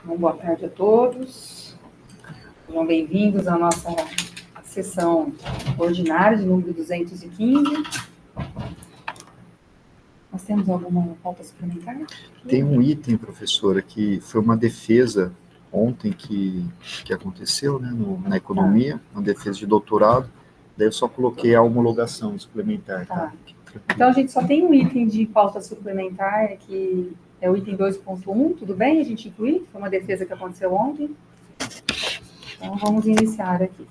Então, boa tarde a todos. Sejam bem-vindos à nossa sessão ordinária de número 215. Nós temos alguma pauta suplementar? Tem um item, professora, que foi uma defesa ontem que aconteceu, né, na economia, uma defesa de doutorado, daí eu só coloquei a homologação suplementar, tá? Então, a gente só tem um item de pauta suplementar, que é o item 2.1, tudo bem a gente incluir? Foi uma defesa que aconteceu ontem. Então, vamos iniciar aqui.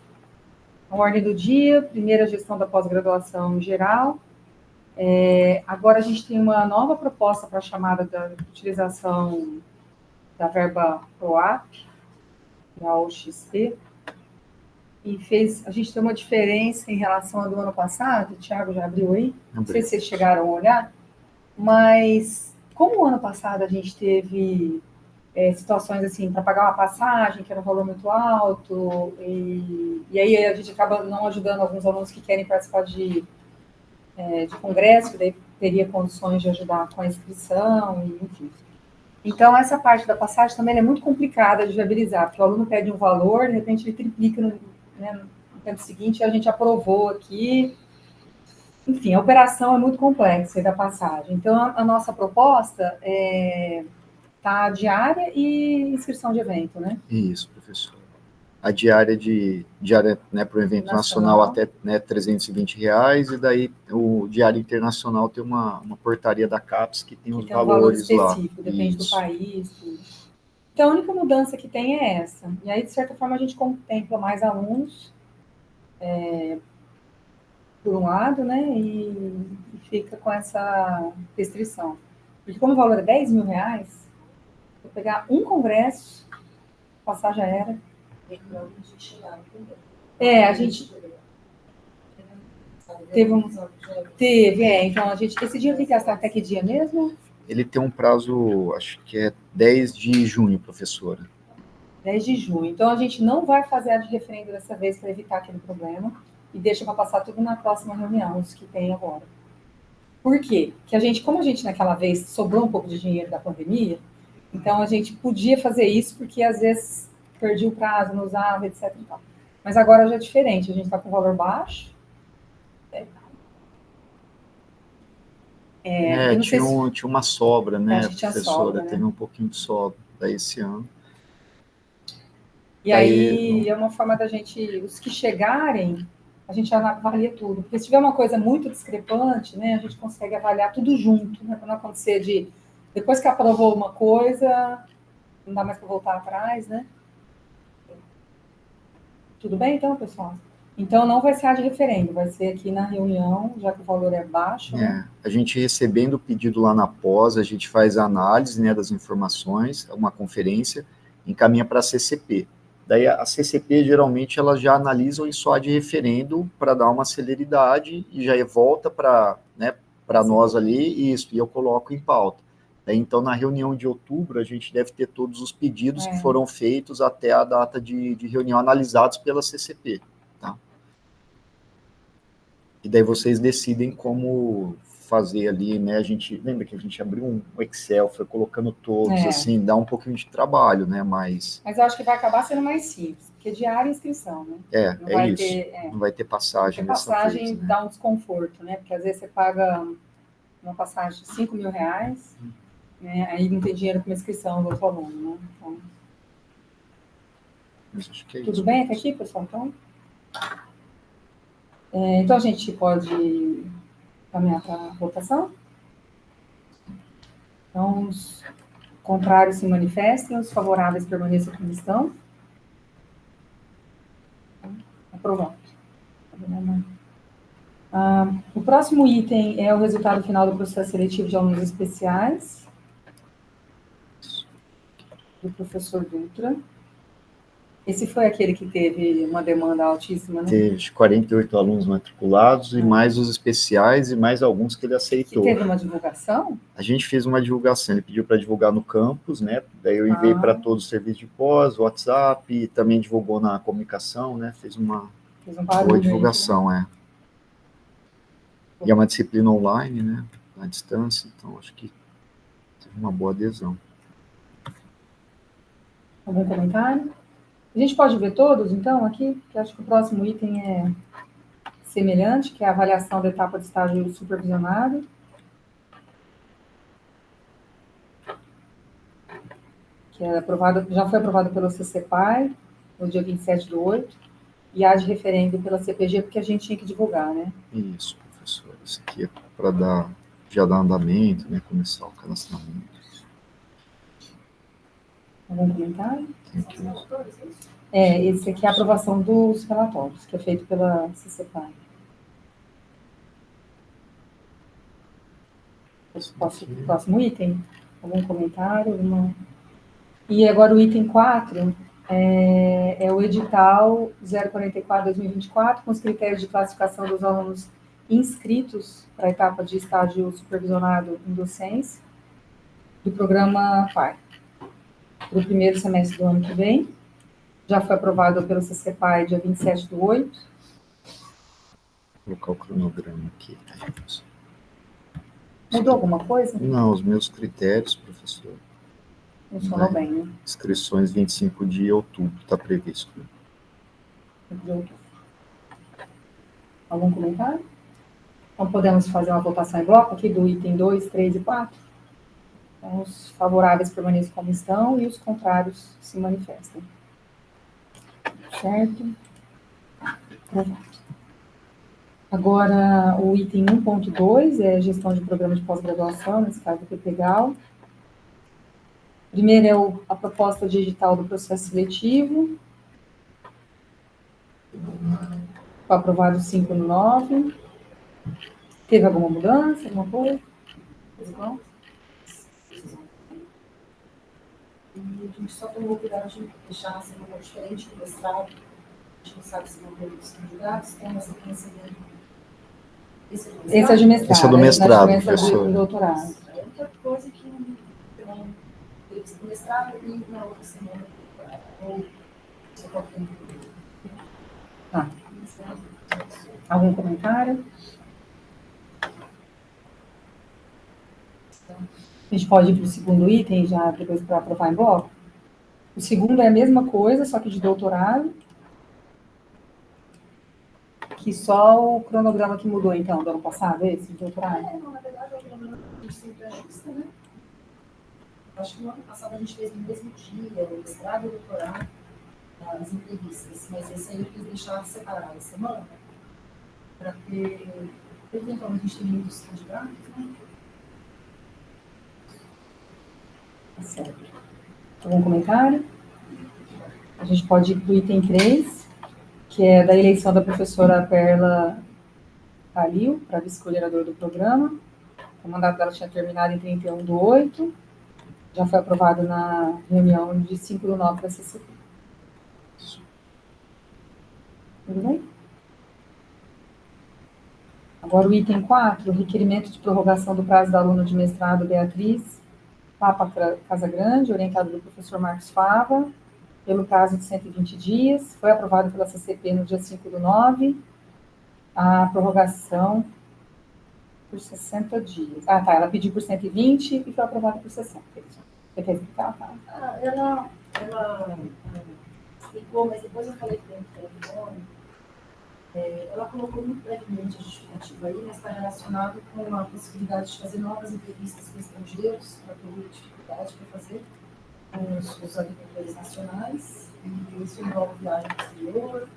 A ordem do dia, primeira gestão da pós-graduação em geral. Agora a gente tem uma nova proposta para a chamada da utilização da verba PROAP, da OXP, e a gente tem uma diferença em relação ao do ano passado, o Thiago já abriu aí, não sei se vocês chegaram a olhar, mas como o ano passado a gente teve situações assim, para pagar uma passagem, que era um valor muito alto, e aí a gente acaba não ajudando alguns alunos que querem participar de congresso, que daí teria condições de ajudar com a inscrição, enfim. Então, essa parte da passagem também é muito complicada de viabilizar, porque o aluno pede um valor, de repente ele triplica no tempo seguinte, a gente aprovou aqui. Enfim, a operação é muito complexa da passagem. Então, a nossa proposta está diária e inscrição de evento, né? Isso, professor. A diária né, para o evento nacional até, né, R$320, e daí o diário internacional tem uma portaria da CAPES que tem os valores lá. Um valor específico, depende do país. Tudo. Então, a única mudança que tem é essa. E aí, de certa forma, a gente contempla mais alunos, por um lado, né, e fica com essa restrição. Porque como o valor é R$10.000, vou pegar um congresso, passar já era. A gente teve, então a gente, esse dia tem que gastar até que dia mesmo? Ele tem um prazo, acho que é 10 de junho, professora. 10 de junho. Então, a gente não vai fazer a de referendo dessa vez para evitar aquele problema e deixa para passar tudo na próxima reunião, os que tem agora. Por quê? Porque como a gente naquela vez sobrou um pouco de dinheiro da pandemia, então a gente podia fazer isso porque às vezes perdia o prazo, não usava, etc. E tal. Mas agora já é diferente, a gente está com valor baixo. Tinha uma sobra, né, professora? Sobra, né? Teve um pouquinho de sobra daí esse ano. E aí é uma forma da gente, os que chegarem, a gente avalia tudo. Porque se tiver uma coisa muito discrepante, né, a gente consegue avaliar tudo junto, né, para não acontecer depois que aprovou uma coisa, não dá mais para voltar atrás, né? Tudo bem, então, pessoal? Então, não vai ser a de referendo, vai ser aqui na reunião, já que o valor é baixo, né? A gente recebendo o pedido lá na pós, a gente faz a análise, né, das informações, uma conferência, encaminha para a CCP. Daí a CCP, geralmente, elas já analisam isso só de referendo para dar uma celeridade e já volta para, né, nós ali, e eu coloco em pauta. Daí, então, na reunião de outubro, a gente deve ter todos os pedidos que foram feitos até a data de reunião analisados pela CCP, tá? E daí vocês decidem como fazer ali, né? Lembra que a gente abriu um Excel, foi colocando todos, assim, dá um pouquinho de trabalho, né? Mas eu acho que vai acabar sendo mais simples, porque diária inscrição, né? Não vai ter passagem. Porque passagem dá um desconforto, né? Porque às vezes você paga uma passagem de R$5.000, né? Aí não tem dinheiro para uma inscrição do outro aluno, né? Então, acho que é tudo isso, bem até aqui, pessoal? Então a gente pode caminhar para a votação? Então, os contrários se manifestem, os favoráveis permaneçam como estão. Aprovado. O próximo item é o resultado final do processo seletivo de alunos especiais, do professor Dutra. Esse foi aquele que teve uma demanda altíssima, né? Teve 48 alunos matriculados, e mais os especiais, e mais alguns que ele aceitou. Que teve uma divulgação? A gente fez uma divulgação, ele pediu para divulgar no campus, né? Daí eu enviei para todos os serviços de pós, WhatsApp, e também divulgou na comunicação, né? Fez uma boa divulgação, né? E é uma disciplina online, né? À distância, então acho que teve uma boa adesão. Algum comentário? A gente pode ver todos, então, aqui, que acho que o próximo item é semelhante, que é a avaliação da etapa de estágio supervisionado, que é aprovado, já foi aprovado pelo CCPAI, no dia 27/8, e há de referendo pela CPG, porque a gente tinha que divulgar, né? Isso, professor. Isso aqui é para já dar andamento, né? Começar o cadastramento. Algum comentário? Thank you. Esse aqui é a aprovação dos relatórios, que é feito pela CCPAI. Próximo item? Algum comentário? E agora o item 4 é o edital 044/2024, com os critérios de classificação dos alunos inscritos para a etapa de estágio supervisionado em docência do programa PAR, para o primeiro semestre do ano que vem. Já foi aprovado pelo CCPAI dia 27/8. Vou colocar o cronograma aqui. Mudou alguma coisa? Não, os meus critérios, professor. Funcionou bem, né? Inscrições 25 de outubro, está previsto. De outubro. Algum comentário? Então, podemos fazer uma votação em bloco aqui do item 2, 3 e 4? Então, os favoráveis permaneçam como estão e os contrários se manifestem. Certo? Aprovado. Agora, o item 1.2 é gestão de programa de pós-graduação, nesse caso do PPGAL. Primeiro é a proposta de edital do processo seletivo. Foi aprovado 5/9. Teve alguma mudança, alguma coisa? Igual? E a gente só tomou cuidado de deixar a semana diferente do mestrado. A gente não sabe se vão ter os candidatos, tem uma sequência dele. Esse é de mestrado. Esse é do mestrado, esse é professor. do doutorado. É outra coisa que não teve do mestrado e na outra semana do doutorado. Ou se qualquer um. Tá. Algum comentário? A gente pode ir para o segundo item, já depois para aprovar em bloco? O segundo é a mesma coisa, só que de doutorado. Que só o cronograma que mudou, então, do ano passado, esse de doutorado? Não, na verdade, o cronograma a gente sempre ajusta, né? Acho que no ano passado a gente fez no mesmo dia, o mestrado e o doutorado, as entrevistas, mas esse aí eu quis deixar separado a semana, para ter, eventualmente, a gente tem muitos candidatos, né? Certo. Algum comentário? A gente pode ir para o item 3, que é da eleição da professora Perla Calil, para vice-coordenadora do programa. O mandato dela tinha terminado em 31/8. Já foi aprovado na reunião de 5/9 da CCP. Tudo bem? Agora o item 4, requerimento de prorrogação do prazo da aluna de mestrado Beatriz Papa Casagrande, orientado do professor Marcos Fava, pelo prazo de 120 dias. Foi aprovado pela CCP no dia 5/9. A prorrogação por 60 dias. Ah, tá, ela pediu por 120 e foi aprovada por 60. Você quer explicar? Tá? Ela explicou, mas depois eu falei com o telefone. Ela colocou muito brevemente a justificativa aí, mas está relacionado com a possibilidade de fazer novas entrevistas com estrangeiros, para ter dificuldade para fazer com os agricultores nacionais, e isso envolve viagem ao exterior,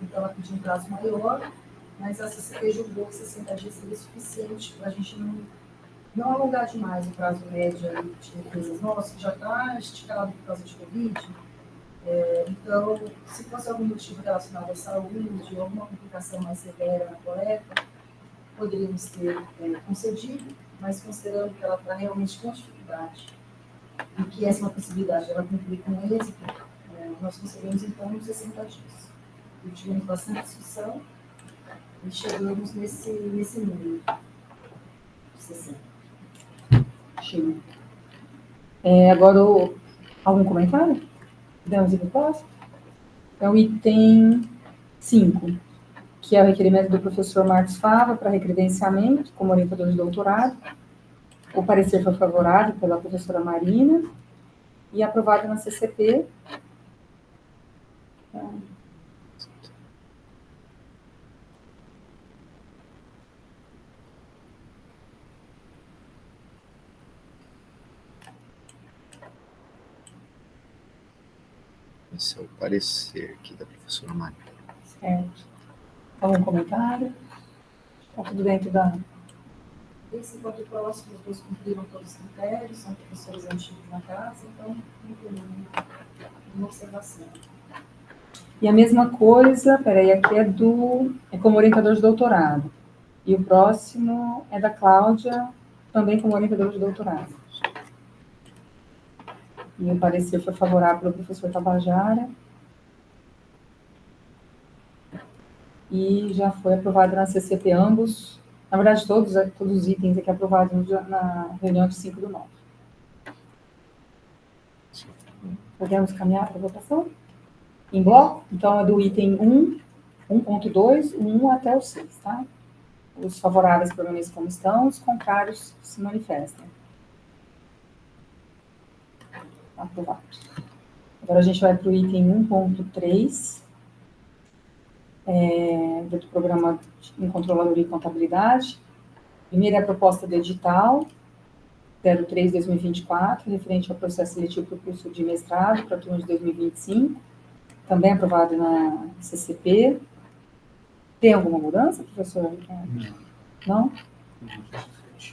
então ela pediu um prazo maior, mas a CCP julgou que 60 dias seria suficiente para a gente não alongar demais o prazo médio de defesas nossas, que já está esticado por causa de Covid. Então, se fosse algum motivo relacionado à saúde ou alguma complicação mais severa na coleta, poderíamos ter concedido, mas considerando que ela está realmente com dificuldade e que essa é uma possibilidade de ela cumprir com êxito, nós concedemos então 60 dias. E tivemos bastante discussão e chegamos nesse número de 60. Chega. Agora, algum comentário? Podemos ir para o próximo? É o item 5, que é o requerimento do professor Marcos Fava para recredenciamento como orientador de doutorado. O parecer foi favorável pela professora Marina. e aprovado na CCP. Então, esse é o parecer aqui da professora Maria. certo. Algum comentário? Está tudo dentro da... Esse enquanto próximo, os dois cumpriram todos os critérios, são professores antigos na casa, então não tem nenhuma observação. E a mesma coisa, peraí, aqui é como orientador de doutorado. E o próximo é da Cláudia, também como orientador de doutorado. E o parecer foi favorável pelo professor Tabajara. E já foi aprovado na CCP ambos. Na verdade, todos os itens aqui aprovados na reunião de 5/9. Podemos caminhar para a votação? Em bloco? Então, é do item 1, 1.2, o 1 até o 6, tá? Os favoráveis permaneçam como estão, os contrários se manifestem. Aprovado. Agora a gente vai para o item 1.3, do programa em controladoria e contabilidade. Primeiro é a proposta do edital 03/2024, referente ao processo seletivo para o curso de mestrado para a turma de 2025, também aprovado na CCP. Tem alguma mudança, professor? Não?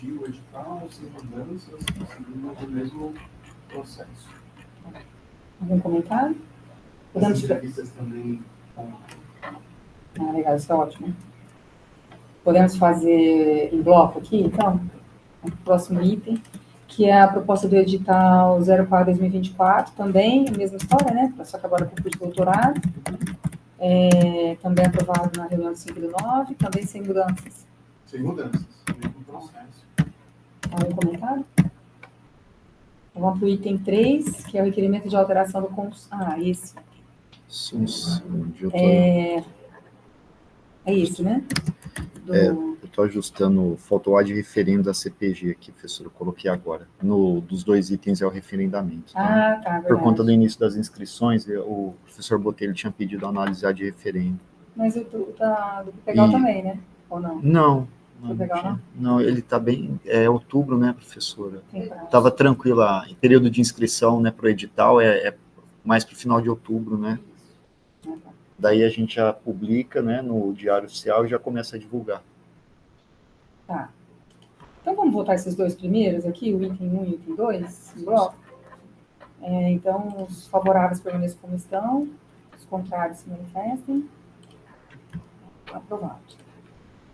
O edital, sem mudanças, seguimos o mesmo processo. Algum comentário? As entrevistas também. Legal, isso é ótimo. Podemos fazer em bloco aqui, então? O próximo item, que é a proposta do edital 04/2024, também, a mesma história, né? Só que agora com o curso de doutorado. Também aprovado na reunião de 5/9, também sem mudanças. Sem mudanças, mesmo processo. Algum comentário? Vamos para o item 3, que é o requerimento de alteração do concurso. Esse. É esse, né? Eu estou ajustando, faltou o ad referendo da CPG aqui, professor, eu coloquei agora. Dos dois itens é o referendamento. Tá? Tá, verdade. Por conta do início das inscrições, o professor Botelho tinha pedido a análise ad referendo. Mas o do Pegal também, né? Ou não? Não. Não, Ele está bem, outubro, né, professora? Estava tranquila, em período de inscrição, né, para o edital, mais para o final de outubro, né? Daí a gente já publica, né, no Diário Oficial e já começa a divulgar. Tá. Então vamos votar esses dois primeiros aqui, o item 1 e o item 2, em bloco? Então, os favoráveis permaneçam como estão, os contrários se manifestem. Aprovado.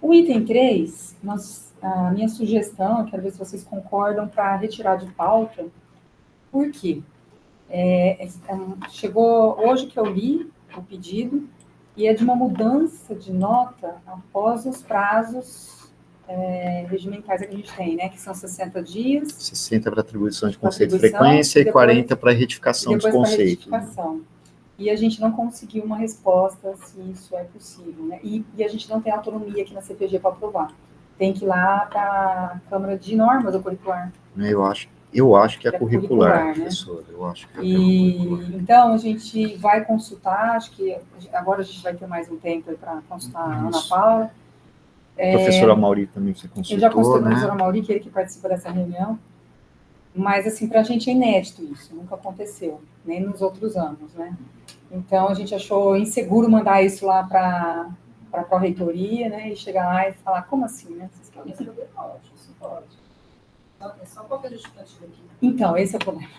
O item 3, a minha sugestão, eu quero ver se vocês concordam, para retirar de pauta. Por quê? Chegou hoje que eu li o pedido, e é de uma mudança de nota após os prazos regimentais que a gente tem, né? Que são 60 dias. 60 para atribuição de conceito de frequência e 40 para retificação dos conceitos. E a gente não conseguiu uma resposta se isso é possível, né? E a gente não tem autonomia aqui na CPG para aprovar. Tem que ir lá para a Câmara de Normas ou Curricular. Eu acho que é curricular, professor. Né? Eu acho que curricular. Então, a gente vai consultar, acho que agora a gente vai ter mais um tempo para consultar a Ana Paula. A professora Mauri também você consultou, eu já consultei né? a professora Mauri, que ele que participa dessa reunião. Mas, assim, para a gente é inédito isso, nunca aconteceu, nem nos outros anos, né? Então, a gente achou inseguro mandar isso lá para a pró-reitoria, né? E chegar lá e falar, como assim, né? Isso pode. Só qualquer justificativa aqui. Então, esse é o problema.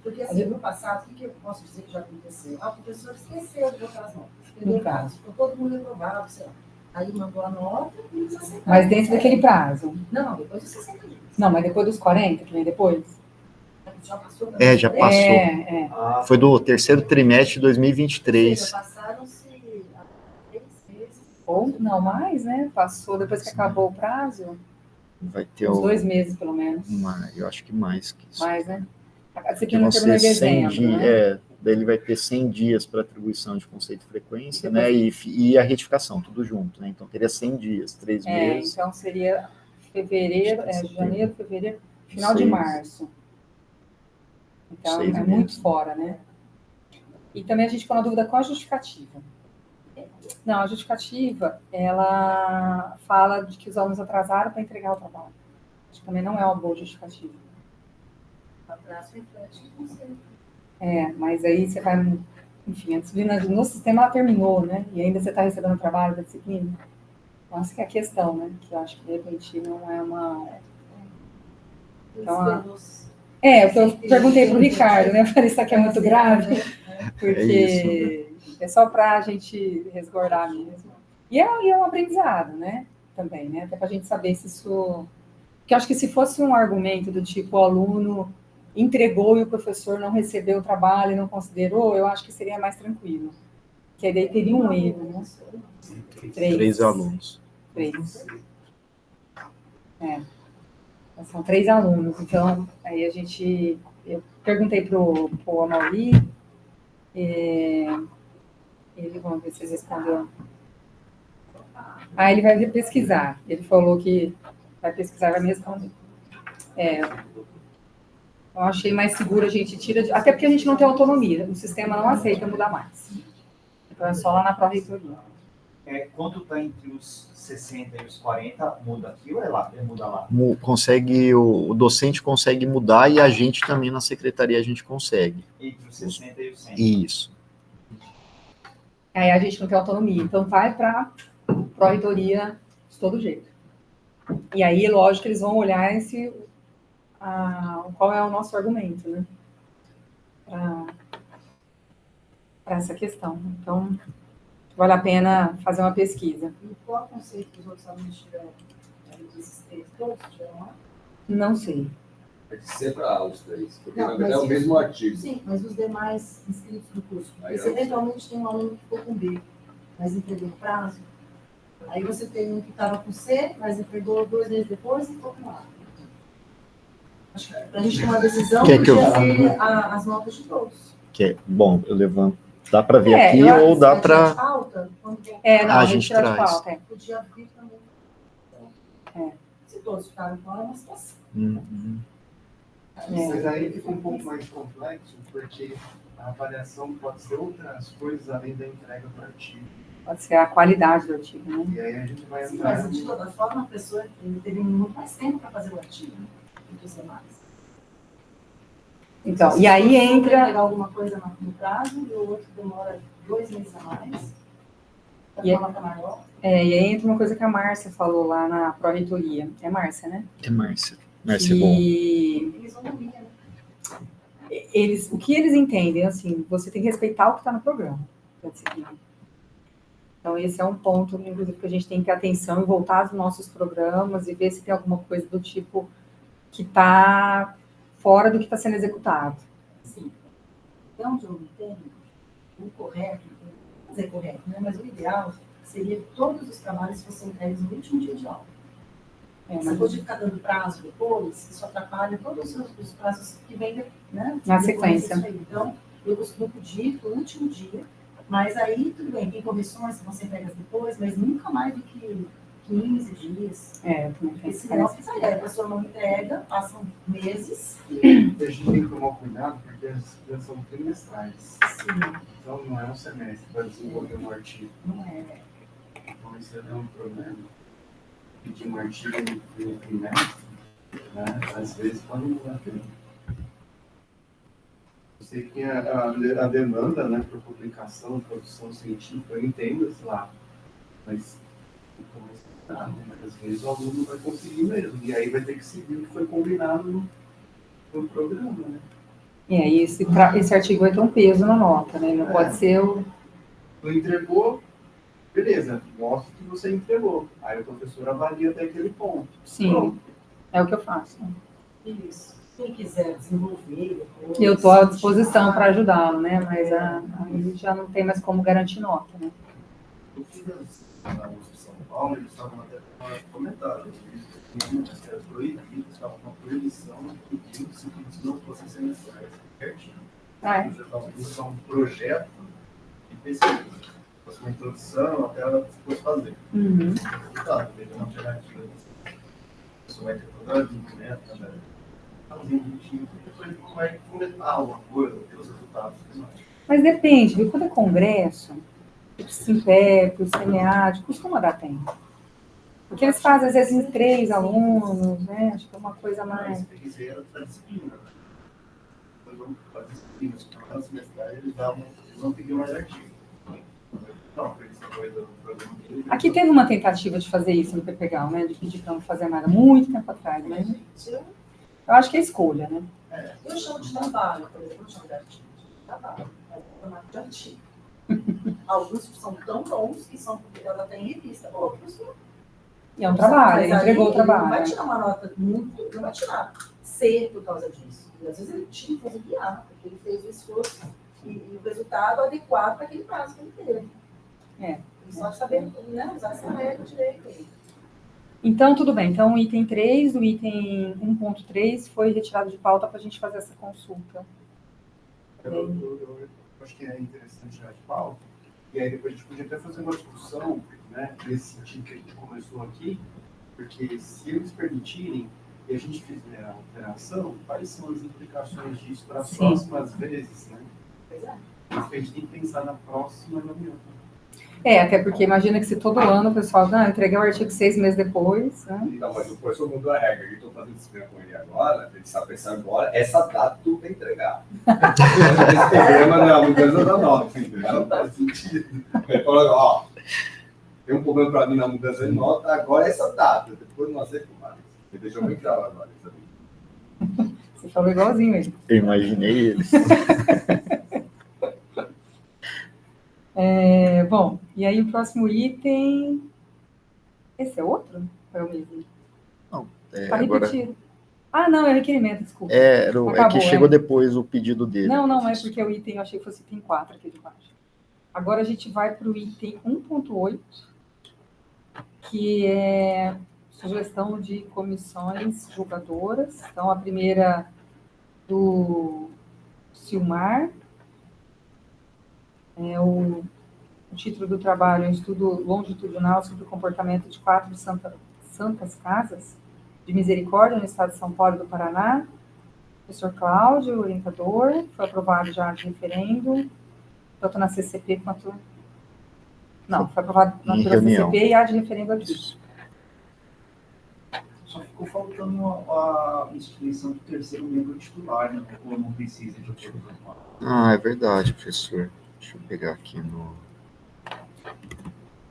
Porque, assim, no passado, o que eu posso dizer que já aconteceu? O professor esqueceu de botar as notas. Perdeu o prazo. Ficou todo mundo reprovado, sei lá. Aí mandou a nota e eles aceitaram. Mas dentro daquele prazo? Não, depois dos 60 dias. Não, mas depois dos 40, que vem depois? Já passou? Já passou. Foi do terceiro trimestre de 2023. Já passaram-se 3 meses. Ou não mais, né? Passou depois que acabou o prazo. Vai ter uns 2 meses, pelo menos. Eu acho que mais que isso. Mais, né? A disciplina terminou em dezembro, né? Daí ele vai ter 100 dias para atribuição de conceito de frequência, né? E a retificação, tudo junto, né? Então teria 100 dias, 3 meses. Então seria janeiro, fevereiro, final de março. Então, 6,5. é muito fora, né? E também a gente ficou na dúvida com a justificativa. Não, a justificativa, ela fala de que os alunos atrasaram para entregar o trabalho. Acho que também não é uma boa justificativa. Abraço reflete o conceito. Mas aí você vai... Enfim, a disciplina no sistema ela terminou, né? E ainda você está recebendo o trabalho da disciplina. Então, essa que é a questão, né? Que eu acho que, de repente, não é uma... Então, o que eu perguntei para o Ricardo, né? Eu falei, isso aqui é muito grave, porque é só para a gente resguardar mesmo. E é um aprendizado, né? Também, né? Até para a gente saber se isso... Porque eu acho que se fosse um argumento do tipo, o aluno entregou e o professor não recebeu o trabalho e não considerou, eu acho que seria mais tranquilo. Que aí daí teria um erro, né? 3 alunos. 3. São 3 alunos, então aí eu perguntei pro Amauri, ele, vamos ver se ele respondeu. Ele vai pesquisar, ele falou que vai pesquisar, vai me responder. Eu achei mais seguro a gente até porque a gente não tem autonomia, o sistema não aceita mudar mais. Então é só lá na pró-reitoria. Quando está entre os 60 e os 40, muda aqui ou muda lá? O docente consegue mudar e a gente também na secretaria a gente consegue. Entre os 60 e os 100? Isso. Aí a gente não tem autonomia, então vai para pró-reitoria de todo jeito. E aí, lógico, eles vão olhar qual é o nosso argumento, né? Para essa questão. Então, vale a pena fazer uma pesquisa. E qual conceito que os outros alunos tiveram? Todos tiveram lá? Não sei. Pode ser para os 3, porque Não, na verdade é o mas mesmo artigo. Sim, mas os demais inscritos do curso. Aí Porque eu- eventualmente tem um aluno que ficou com B, mas entregou no prazo. Aí você tem um que estava com C, mas entregou 2 meses depois e ficou com A. Acho que para a gente tomar uma decisão, Quer que eu- podia ser as notas de todos. Bom, eu levanto. Dá para ver aqui eu ou dá Se para... tiver pauta, quando voltar, Não, a a gente gente tira de traz. pauta. podia vir também. Se todos ficaram com A, é uma situação. Mas aí fica um pouco mais complexo, porque a avaliação pode ser outras coisas além da entrega do artigo. Pode ser a qualidade do artigo, né? E aí a gente vai Sim, entrar... mas de toda forma, a pessoa teve muito mais tempo para fazer o artigo do que os demais. Então, Se e aí for entra... pegar alguma coisa no prazo e o outro demora 2 meses a mais, para E é- uma nota maior. E aí entra uma coisa que a Márcia falou lá na pró-reitoria. É Márcia, né? É Márcia. Márcia é bom. Tem isonomia, né? O que eles entendem, assim, você tem que respeitar o que está no programa da disciplina. Então, esse é um ponto, inclusive, que a gente tem que ter atenção e voltar aos nossos programas e ver se tem alguma coisa do tipo que está fora do que está sendo executado. Sim. Então, de eu entendo, o correto, não dizer correto, né? Mas o ideal seria que todos os trabalhos fossem entregues no último dia de aula. Se Mas for de ficar dando prazo depois, isso atrapalha todos os prazos que vêm, né? Na depois sequência. disso aí. Então, eu costumo pedir para o último dia, mas aí tudo bem, tem correções que vão ser entregas depois, mas nunca mais do que 15 dias. eu também Porque penso senão nisso. a pessoa não entrega, passam meses. E a gente tem que tomar cuidado, porque as já são trimestrais. Sim, Então não é um semestre para desenvolver um artigo. não é. Então isso é um problema. Pedir um artigo no trimestre, né? Às vezes pode mudar tempo. Eu sei que a demanda, né, por publicação, produção científica, eu entendo esse lado. Mas às vezes o aluno não vai conseguir mesmo. E aí vai ter que seguir o que foi combinado no programa, né? E esse artigo vai ter um peso na nota, né? Não pode ser o... Não entregou, beleza, mostra que você entregou. Aí o professor avalia até aquele ponto. Sim, Pronto. é o que eu faço. Isso. Quem quiser desenvolver. depois, Eu estou à disposição para ajudá-lo, né? Mas aí já não tem mais como garantir nota, né? No fim da USP São Paulo, eles estavam até comentando que era proibido, estava com uma proibição pedindo que se não fossem semestrais, certinho. Isso é um projeto de pesquisa. Fosse uma introdução, até ela fosse fazer. Uhum. Tá, teve uma alternativa. A pessoa vai ter toda a vida, né? fazer bonitinho, depois ele vai comentar alguma coisa, pelos resultados. Mas depende, viu? Quando é congresso, o Simpep, o CMEAD, costuma dar tempo. Porque eles fazem, às vezes, em 3 alunos, né? Acho que é uma coisa mais... Tem que ser da disciplina, né? Depois vamos para a disciplina, os campeonatos semestrais, eles vão pedir mais artigos. Não, eles são coisa do programa dele. Aqui teve uma tentativa de fazer isso no PPGAL, né? De pedir para não fazer nada, muito tempo atrás, né? Eu acho que é escolha, né? Eu chamo de trabalho, por exemplo, eu chamo de artigo. Trabalho, é um formato de artigo. Alguns são tão bons que são porque ela tem revista, outros não. E é um trabalho, ele Mas entregou o aí, ele não vai trabalho. tirar uma nota muito, não vai tirar C por causa disso. E às vezes ele tinha que fazer guiar, porque ele fez o esforço e o resultado adequado para aquele prazo que ele teve. É. Ele só saber, né, usar essa regra direito aí. Então, tudo bem. Então, o item 3, o item 1.3 foi retirado de pauta para a gente fazer essa consulta. Eu acho que é interessante já de pauta. E aí depois a gente podia até fazer uma discussão, né, nesse sentido que a gente começou aqui, porque se eles permitirem e a gente fizer a alteração, quais são as implicações disso para as Sim. próximas vezes, né? Pois é. Mas a gente tem que pensar na próxima reunião. Até porque imagina que se todo ano o pessoal, não, eu entreguei o artigo 6 meses depois, né? Então, mas o professor mudou a regra. Eu estou fazendo disciplina com ele agora, ele está pensando agora, essa data tu tem que entregar. Esse problema não é a mudança da nota, entendeu? Não faz sentido. Ele falou, ó, tem um problema para mim na mudança de nota, agora é essa data, depois não aceito mais. Ele deixou muito claro agora, sabe? Você falou igualzinho ele. Eu imaginei eles. Bom, e aí o próximo item... Esse é outro? Ou é o mesmo? Tá Agora, repetido. Ah, não, é requerimento, desculpa. é Acabou, que chegou depois o pedido dele. Não, é porque o item, eu achei que fosse item 4 aqui de baixo. Agora a gente vai para o item 1.8, que é sugestão de comissões julgadoras. Então, a primeira do Silmar, o título do trabalho é um estudo longitudinal sobre o comportamento de 4 santas casas de misericórdia no estado de São Paulo e do Paraná. Professor Cláudio, orientador, foi aprovado já de referendo, tanto na CCP quanto... Não, foi aprovado pela CCP e há de referendo aqui. Só ficou faltando a instituição do terceiro membro titular, né? Ou não precisa de outro. Ah, é verdade, professor. Deixa eu pegar aqui no...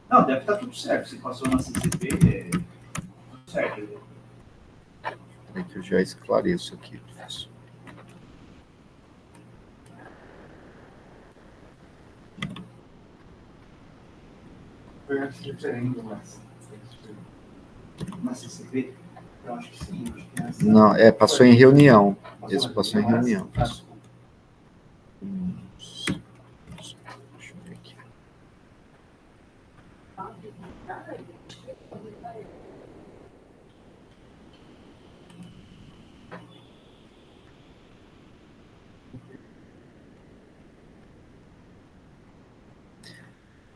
Não, deve estar tudo certo. Se passou na CCP, tudo certo. Peraí que eu já esclareço aqui, professor. Foi antes de referendo, mas... Na CCP? Eu acho que sim. Acho que essa... Não, passou em reunião. Esse passou em reunião. Deixa eu ver aqui.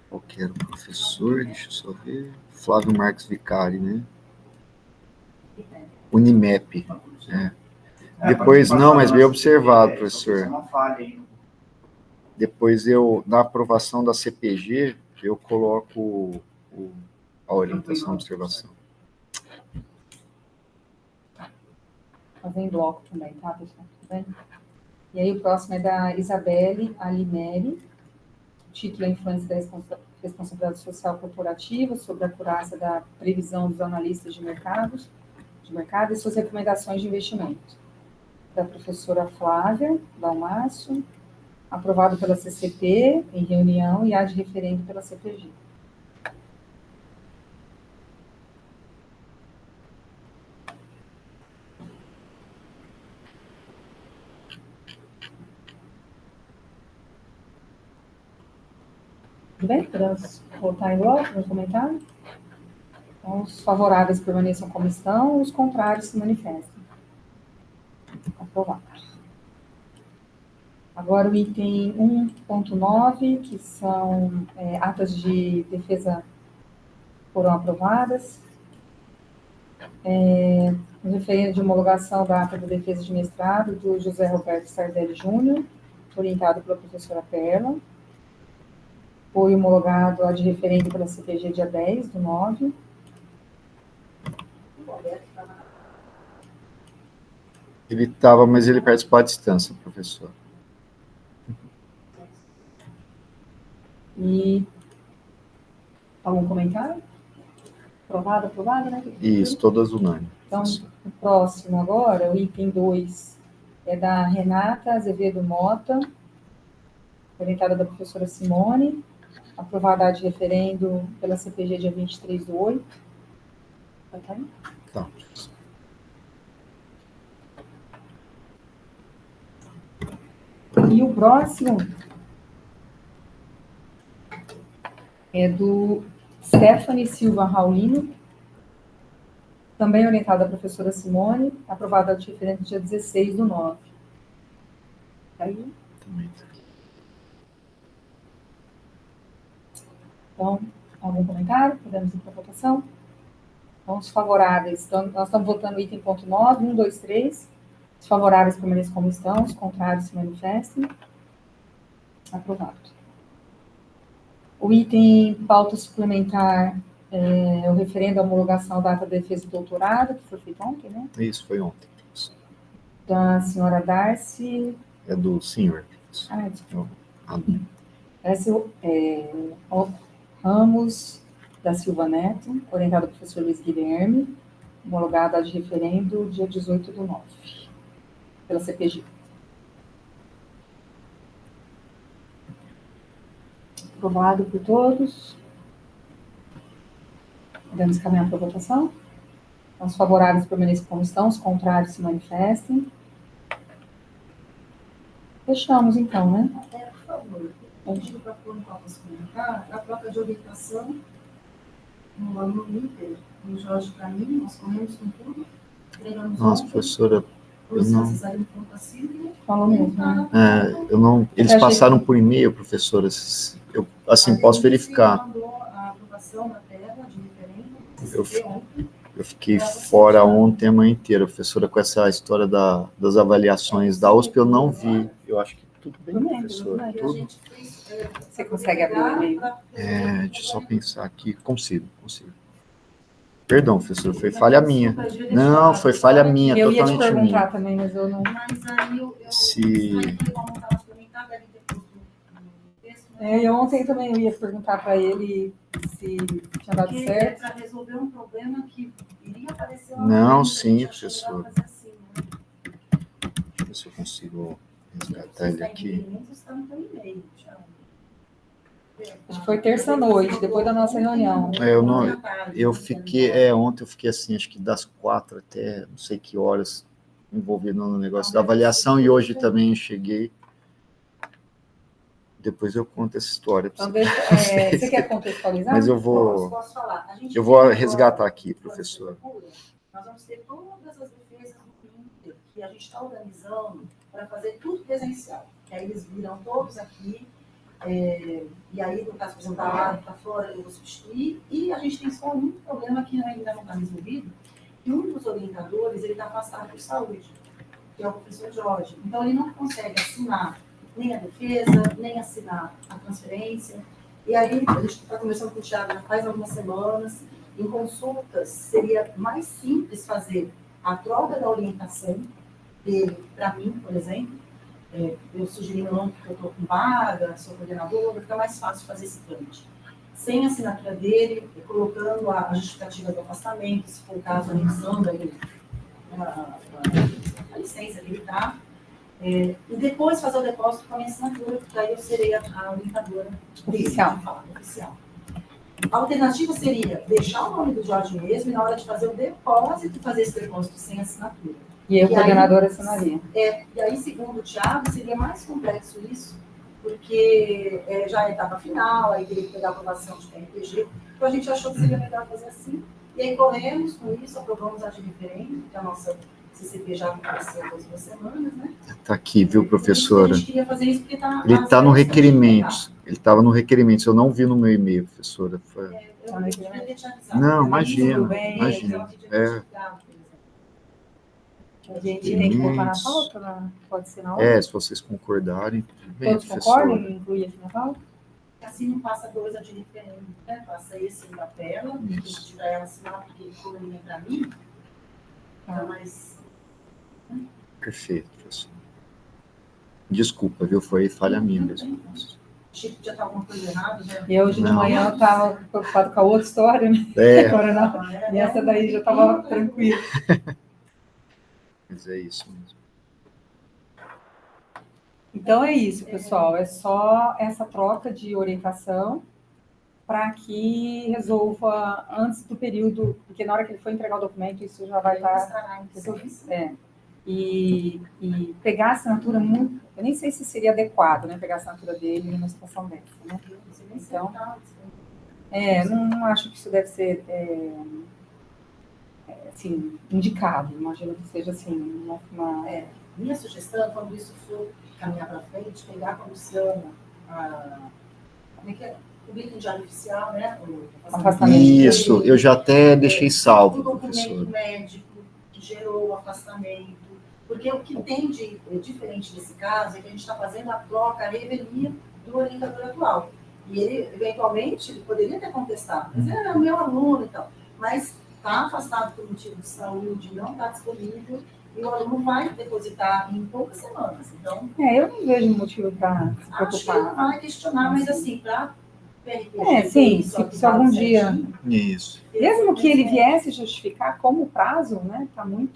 Qual que era o professor? Deixa eu só ver. Flávio Marques Vicari, né? Unimep. Depois, não, mas bem observado, professor. Depois na aprovação da CPG, eu coloco a orientação e observação. Fazer em bloco também, tá, pessoal? Tudo bem? E aí o próximo é da Isabelle Alimeri. O título é Influência da Responsabilidade Social Corporativa sobre a acurácia da previsão dos analistas de mercado e suas recomendações de investimento. Da professora Flávia Dalmácio, aprovado pela CCP em reunião e há de referendo pela CPG. Tudo bem? Podemos voltar em bloco no comentário? Então, os favoráveis permaneçam como estão, os contrários se manifestem. Aprovado. Agora o item 1.9, que são atas de defesa foram aprovadas. Referendo de homologação da ata da defesa de mestrado do José Roberto Sardelli Júnior, orientado pela professora Perla. Foi homologado a de referendo pela CPG dia 10/9. Ele estava, mas ele participou à distância, professor. E algum comentário? Aprovado, né? Isso, todas unânimes. Então, o próximo agora, o item 2, é da Renata Azevedo Mota, orientada da professora Simone, aprovada de referendo pela CPG dia 23/8. Vai estar aí? Tá. E o próximo é do Stephanie Silva Raulino, também orientada da professora Simone, aprovada de referendo dia 16/9. Aí, Também. então, algum comentário? Podemos ir para a votação? Então, os favoráveis, então, nós estamos votando o item ponto 9, 1, 2, 3. Os favoráveis permaneçam como estão, os contrários se manifestem. Aprovado. O item pauta suplementar é o referendo à homologação da ata de defesa do doutorado, que foi feito ontem, né? Isso, foi ontem. Da senhora Darcy. É do senhor. Desculpa. Ah, Darcy Ramos da Silva Neto, orientada do professor Luiz Guilherme, homologada de referendo dia 18/9, pela CPG. Aprovado por todos. Podemos caminhar para a votação? Então, os favoráveis permaneçam como estão, os contrários se manifestem. Fechamos, então, né? Por favor, pedido para pôr no pauta suplementar a troca de orientação no aluno líder, no Jorge Caminho, nós corremos com tudo. Treinamos nossa, ontem, professora, os licenças aí no ponto Sílvia. Falou mesmo, né? eu não, eles Eu achei passaram que- por e-mail, professora, eu, assim, posso verificar. Mandou a aprovação da tela de referendo, Eu- CCP ontem. Eu fiquei fora ontem a manhã inteira, professora, com essa história das avaliações da USP, eu não vi. Eu acho que tudo bem, Tudo bem, professora, E a tudo. gente fez, Você consegue abrir o e-mail? Deixa eu só pensar aqui. Consigo. Perdão, professor, foi falha minha. Não, foi falha minha, Eu ia te totalmente perguntar minha. também, mas eu não. Mas aí eu Se- Eu ontem também eu ia perguntar para ele se tinha dado porque certo. para resolver um problema que iria aparecer lá Não, na frente, sim, a gente achou professor. melhor fazer assim, né? Deixa eu ver se eu consigo resgatar ele aqui. Acho que foi terça-noite, depois da nossa reunião. Eu fiquei, ontem eu fiquei assim, acho que das 4 até não sei que horas, envolvido no negócio da avaliação, e hoje também cheguei. Depois eu conto essa história. Então, você quer contextualizar? Mas eu vou resgatar aqui, professor. Nós vamos ter todas as defesas do Inter, que a gente está organizando para fazer tudo presencial. Que aí eles viram todos aqui, e aí, no caso, por exemplo, da área para fora, eu vou substituir, e a gente tem só um problema que ainda não está resolvido, que um dos orientadores, ele está afastado por saúde, que é o professor Jorge. Então, ele não consegue assinar nem a defesa, nem assinar a transferência. E aí, a gente está conversando com o Thiago já faz algumas semanas. Em consultas, seria mais simples fazer a troca da orientação dele para mim, por exemplo. Eu sugeri meu nome porque eu estou com vaga, sou coordenadora, fica mais fácil fazer esse trâmite. Sem a assinatura dele, colocando a justificativa do afastamento, se for o caso, anexando aí a licença que ele dá. E depois fazer o depósito com a minha assinatura, porque aí eu serei a orientadora Oficial. oficial. A alternativa seria deixar o nome do Jorge mesmo e na hora de fazer o depósito, fazer esse depósito sem assinatura. E eu, E coordenadora, assinaria. E aí, segundo o Thiago, seria mais complexo isso, porque já é a etapa final, aí teria que pegar a aprovação de TRPG. Então a gente achou que seria melhor fazer assim. E aí corremos com isso, aprovamos a de referendo, que a nossa CCP já aconteceu há 2 semanas, né? Está aqui, viu, professora? A gente queria fazer isso porque Ele está no requerimento. Ele estava no requerimento. Eu não vi no meu e-mail, professora. Eu devia te avisar. Não, Mas tudo imagina, bem, imagina. Eu pedi É, certificado, por exemplo. A gente tem que botar na Alimentos. pauta, pode ser na hora? se vocês concordarem, tudo bem, Todos concordam professor. em incluir aqui na pauta? Assim não passa coisa de referendo, né? Passa esse da tela, que Isso. tiver ela assinar, porque ele colorinha para mim, tá mais. Perfeito, professor. Desculpa, viu? Foi falha minha mesmo. Chico já tá alguma coisa errada, já. E hoje de Não. manhã eu estava preocupado com a outra história, né? É, Agora não. E essa daí já estava tranquila. mas é isso mesmo. Então é isso, pessoal. É só essa troca de orientação para que resolva antes do período, porque na hora que ele for entregar o documento, isso já vai estar resolvido. E pegar a assinatura muito. Eu nem sei se seria adequado, né? Pegar a assinatura dele numa situação dessa, né? Então, não acho que isso deve ser assim, indicado. Imagino que seja assim, uma Minha sugestão, quando isso for caminhar para frente, pegar a comissão, como é que é? Publica em diário oficial, né? O afastamento. Isso, eu já até deixei salvo, o documento professor. médico que gerou o afastamento. Porque o que tem de diferente desse caso é que a gente está fazendo a troca, a revelia do orientador atual. E ele, eventualmente, ele poderia ter contestado, mas é o meu aluno e tal. Mas está afastado por motivo de saúde, não está disponível, e o aluno vai depositar em poucas semanas. Então, eu não vejo motivo para se acho que preocupar. ele vai questionar, mas assim, para PRPG, Sim, se algum dia, certinho, Isso. mesmo que ele viesse justificar como o prazo, né, tá muito...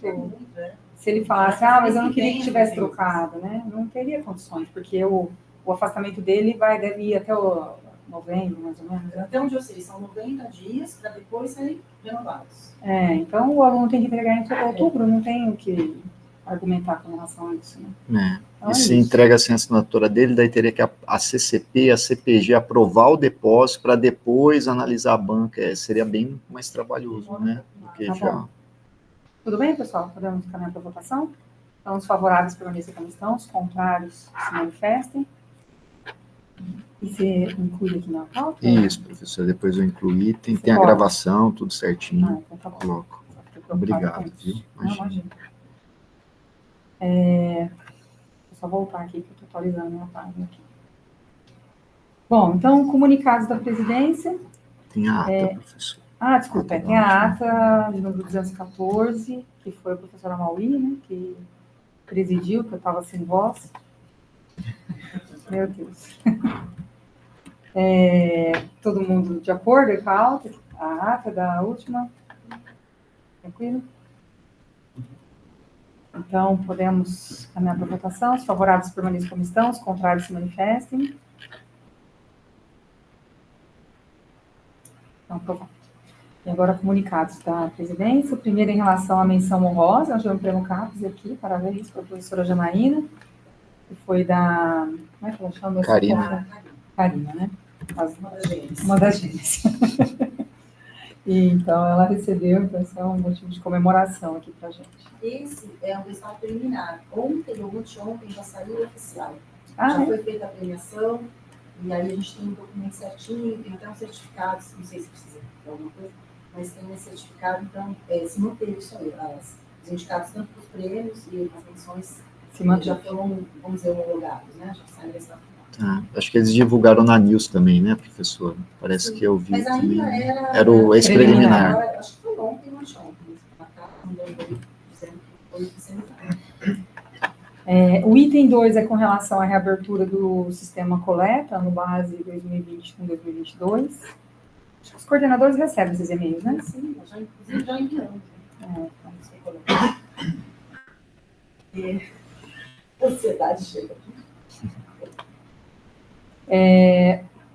Se ele falasse, mas eu não queria que tivesse trocado, né, não teria condições, porque o afastamento dele deve ir até o novembro, mais ou menos. Até onde eu sei, são 90 dias para depois serem renovados. Então o aluno tem que entregar em outubro, não tem o que argumentar com relação a isso, né? Então, E se entrega sem assinatura dele, daí teria que a CCP e a CPG aprovar o depósito para depois analisar a banca. Seria bem mais trabalhoso, né? Do que Tá já. bom. Tudo bem, pessoal? Podemos caminhar para a votação? Então, os favoráveis permaneçam como estão, os contrários se manifestem. E você inclui aqui na pauta? Isso, professor. Depois eu incluí. Tem a pode. gravação, tudo certinho. Então tá bom. Coloco. Fiquei preocupada Obrigado, com isso. viu? Não, imagina. Vou só voltar aqui, que eu estou atualizando a página aqui. Bom, então, comunicados da presidência. Tem a ata, professor. Desculpa, tem a ata de número 214, que foi a professora Maui, né, que presidiu, que eu estava sem voz. Meu Deus. Todo mundo de acordo com a ata da última? Tranquilo? Então, podemos caminhar para a votação. Os favoráveis permaneçam como estão, os contrários se manifestem. Então, aprovado. E agora, comunicados da presidência. O primeiro em relação à menção honrosa, nós vamos pelo CAPES aqui, parabéns para a professora Janaína, que foi da... Como é que ela chama? Karina. Karina, né? Uma das gêmeas. E, então, ela recebeu, então, esse é um motivo de comemoração aqui para a gente. Esse é um resultado preliminar. Ontem ou anteontem já saiu oficial. Já foi feita a premiação, e aí a gente tem um documento certinho, tem até um certificado, não sei se precisa de alguma coisa, mas tem esse certificado, então se manteve isso aí. Os indicados tanto para os prêmios e as menções já foram, vamos dizer, homologados, né? Já saíram dessa acho que eles divulgaram na News também, né, professor? Parece que eu vi. Mas também. ainda Era o ex-preliminar. Acho que foi ontem ou anteontem. O item 2 é com relação à reabertura do sistema coleta no base 2020 com 2022. Os coordenadores recebem esses e-mails, né? Sim, inclusive já enviamos. Ansiedade chega aqui.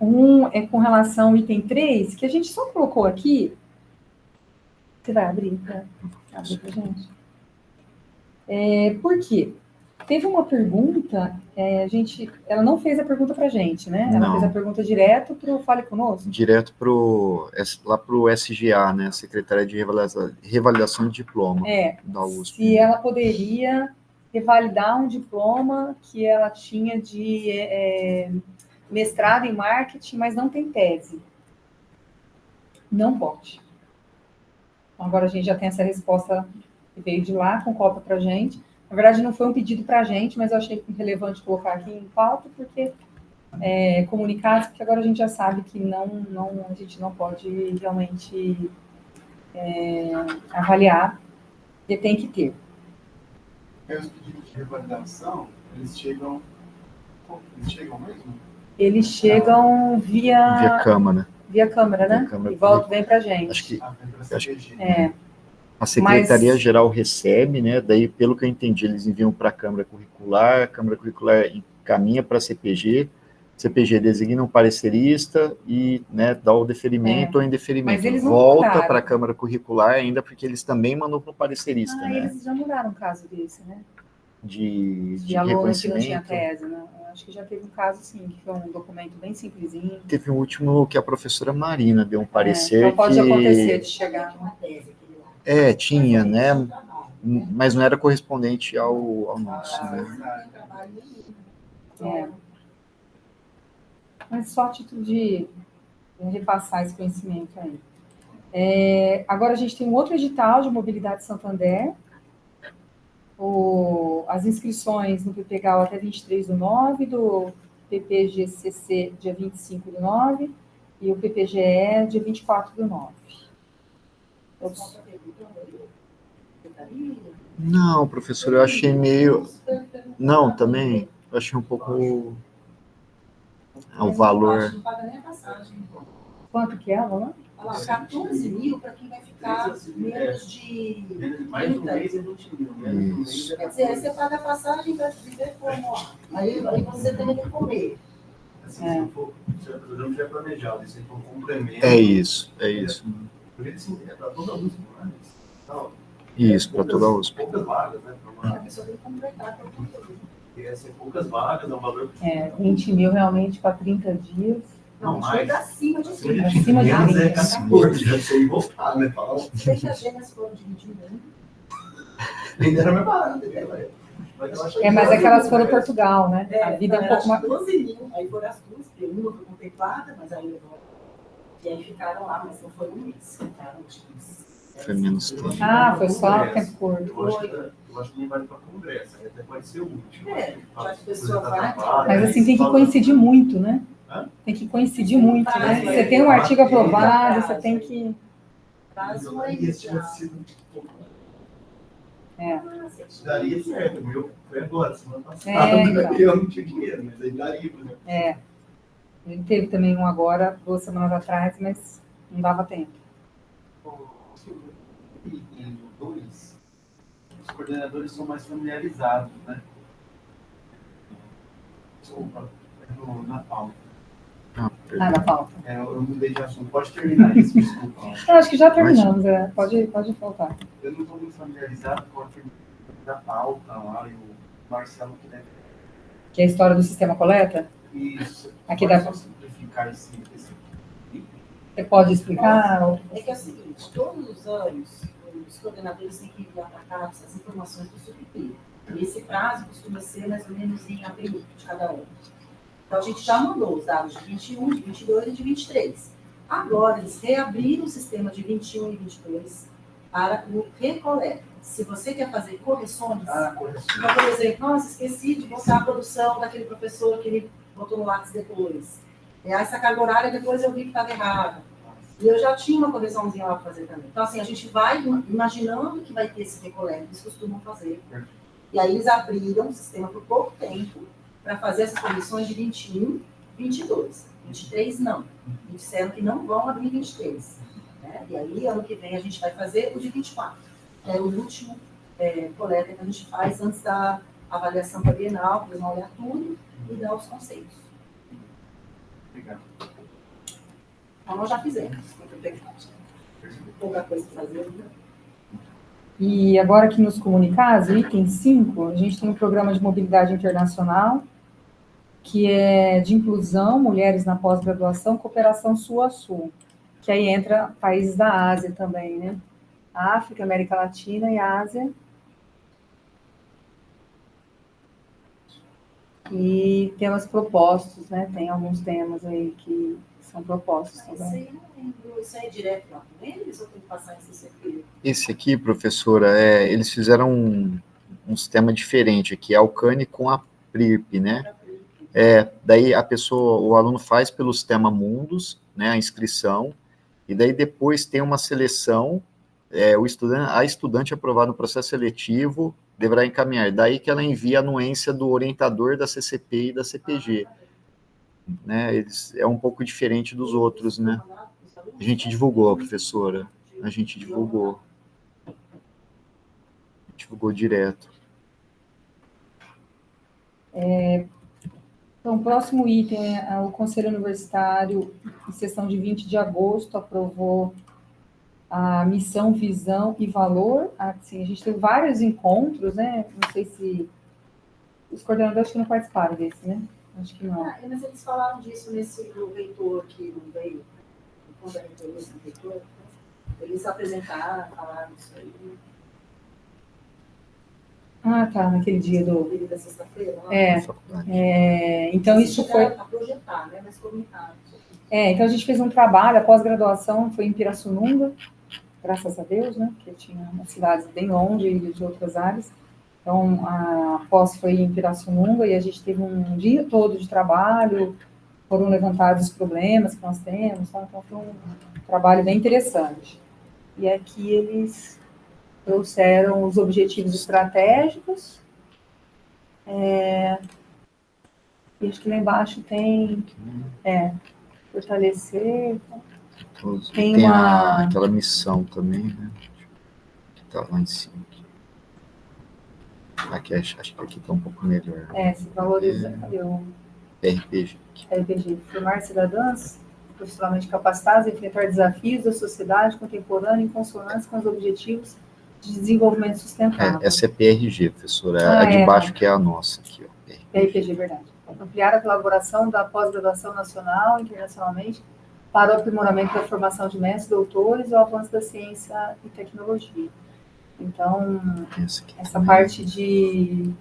Um é com relação ao item 3, que a gente só colocou aqui. Você vai abrir para a gente? Por quê? Teve uma pergunta, ela não fez a pergunta para a gente, né? Ela fez a pergunta direto para o Fale Conosco. Direto lá para o SGA, né? Secretaria de Revalidação de Diploma da USP. Se ela poderia revalidar um diploma que ela tinha de mestrado em marketing, mas não tem tese. não pode. Então, agora a gente já tem essa resposta que veio de lá, com cópia para a gente. Na verdade, não foi um pedido para a gente, mas eu achei relevante colocar aqui em pauta, porque comunicados, porque agora a gente já sabe que a gente não pode realmente avaliar, e tem que ter. Os pedidos de revalidação, eles chegam mesmo? Eles chegam Via Câmara. via Câmara, né? Via Câmara. E volta, vem para a gente. Acho que É, a Secretaria-Geral recebe, né? Daí, pelo que eu entendi, eles enviam para a Câmara Curricular encaminha para a CPG designa um parecerista e, né, dá o deferimento ou indeferimento. Mas eles não volta mudaram. para a Câmara Curricular ainda, porque eles também mandam para o parecerista, né? eles já mudaram um caso desse, né? De aluno que não tinha reconhecimento. tese, né? Eu acho que já teve um caso, sim, que foi um documento bem simplesinho. Teve um último que a professora Marina deu um parecer então pode que... acontecer de chegar. tinha, né? Mas não era correspondente ao nosso, né? Mas só a título de repassar esse conhecimento aí. Agora a gente tem um outro edital de mobilidade Santander. As inscrições no PPGAL até 23/9, do PPGCC dia 25/9 e o PPGE dia 24/9. Não, professor, eu achei meio... Não, também, eu achei um pouco... o valor... Não paga nem a passagem. Quanto que é, Luana? Olha lá, 14 mil para quem vai ficar menos de Mais de um 30. mês é 20 mil. Menos de um mês Isso. Quer dizer, aí você paga a passagem e vai viver como? Ó. Aí você tem que comer. Assim, se for, se o programa tiver planejado, se for um complemento. É isso. Por isso, é para toda a USP, não é? Não, Isso, para toda a USP. poucas vagas, né? A pessoa tem que completar para o conteúdo. Ia ser poucas vagas, é um valor. 20 mil realmente para 30 dias. Não, mais. chega acima de 30. Acima de menos 30. é 14, já sei voltar, né? Falar, Sei que as gêmeas foram dividindo ainda. ainda era mais barato, né? Mas é que elas foram Portugal, né? A vida é um pouco mais... 12 mil, aí foram as duas, porque uma foi contemplada, mas aí levou. E aí ficaram lá, mas não foi um mês, ficaram tipo. Foi menos tempo. foi só tempo curto. Eu acho que nem vale para congresso, aí até pode ser o último. Já que a pessoa vai. Mas assim, tem que coincidir muito, né? Tem que coincidir muito, né? Você tem um artigo aprovado, você tem que... Prazo aí já. Daria certo, o meu foi agora, semana passada. então. Eu não tinha dinheiro, mas aí daria, né? A gente teve também um agora, 2 semanas atrás, mas não dava tempo. E os coordenadores são mais familiarizados, né? Desculpa, na pauta. Na pauta. Eu mudei de assunto. Pode terminar isso, desculpa. Eu acho que já terminamos, pode voltar. Eu não estou muito familiarizado com a da pauta lá, e o Marcelo que deve... Que é a história do sistema coleta? Isso. Aqui Pode dá... só simplificar esse... Você pode explicar? É que é o seguinte, todos os anos, os coordenadores têm que enviar para cá essas informações do subcrio. E esse prazo costuma ser mais ou menos em abril de cada ano. Então, a gente já mandou os dados de 21, de 22 e de 23. Agora, eles reabriram o sistema de 21 e 22 para o recoleta. Se você quer fazer correções, então, por exemplo, nossa, esqueci de botar a produção daquele professor que ele botou no Lattes depois. Essa carga horária, depois eu vi que estava errada. E eu já tinha uma correçãozinha lá para fazer também. Então, assim, a gente vai imaginando que vai ter esse recoleta, eles costumam fazer. E aí, eles abriram o sistema por pouco tempo para fazer essas correções de 21, 22. 23, não. E disseram que não vão abrir 23. Né? E aí, ano que vem, a gente vai fazer o de 24. Que é o último coleta que a gente faz antes da avaliação da Bienal, para eles vão olhar tudo e dar os conceitos. Obrigado. Então, nós já fizemos. Pouca coisa para fazer. Né? E agora aqui nos comunicados, item 5, a gente tem um programa de mobilidade internacional, que é de inclusão, mulheres na pós-graduação, cooperação sul a sul, que aí entra países da Ásia também, né? A África, América Latina e a Ásia. E temas propostos, né? Tem alguns temas aí que são propostos Isso também. aí não lembro. Isso aí é direto lá com eles ou tem que passar em CCP? Esse aqui, professora, eles fizeram um sistema diferente aqui, é o Alcane com a PRIP, né? Daí o aluno faz pelo sistema Mundus, né, a inscrição, e daí depois tem uma seleção, a estudante aprovada no processo seletivo deverá encaminhar, daí que ela envia a anuência do orientador da CCP e da CPG, né, é um pouco diferente dos outros, né? A gente divulgou, professora, a gente divulgou direto. Então, o próximo item é o Conselho Universitário, em sessão de 20 de agosto, aprovou a missão, visão e valor. Assim, a gente teve vários encontros, né? Não sei se os coordenadores acho que não participaram desse, né? Acho que não. Mas eles falaram disso no reitor que não veio, quando a reitoria do reitor, eles apresentaram, falaram isso aí. Ah, tá, naquele dia do... Vídeo da sexta-feira. Então, isso foi... A projetar, né? Mas comunicaram. Então a gente fez um trabalho, a pós-graduação foi em Pirassununga, graças a Deus, né? Porque tinha umas cidades bem longe de outras áreas. Então, a pós foi em Pirassununga e a gente teve um dia todo de trabalho, foram levantados os problemas que nós temos, tá? Então foi um trabalho bem interessante. E aqui eles trouxeram os objetivos estratégicos, e acho que lá embaixo tem fortalecer... Tem aquela missão também, né? Que tá lá em cima. Aqui, acho que aqui tá um pouco melhor. Se valoriza, cadê o... RPG. RPG, formar cidadãs profissionalmente capacitadas a enfrentar desafios da sociedade contemporânea em consonância com os objetivos de desenvolvimento sustentável. Essa é PRG, professora. A de baixo que é a nossa. Aqui, ó. RPG, verdade. Ampliar a colaboração da pós-graduação nacional e internacionalmente para o aprimoramento da formação de mestres, doutores e o avanço da ciência e tecnologia. Então, essa parte de...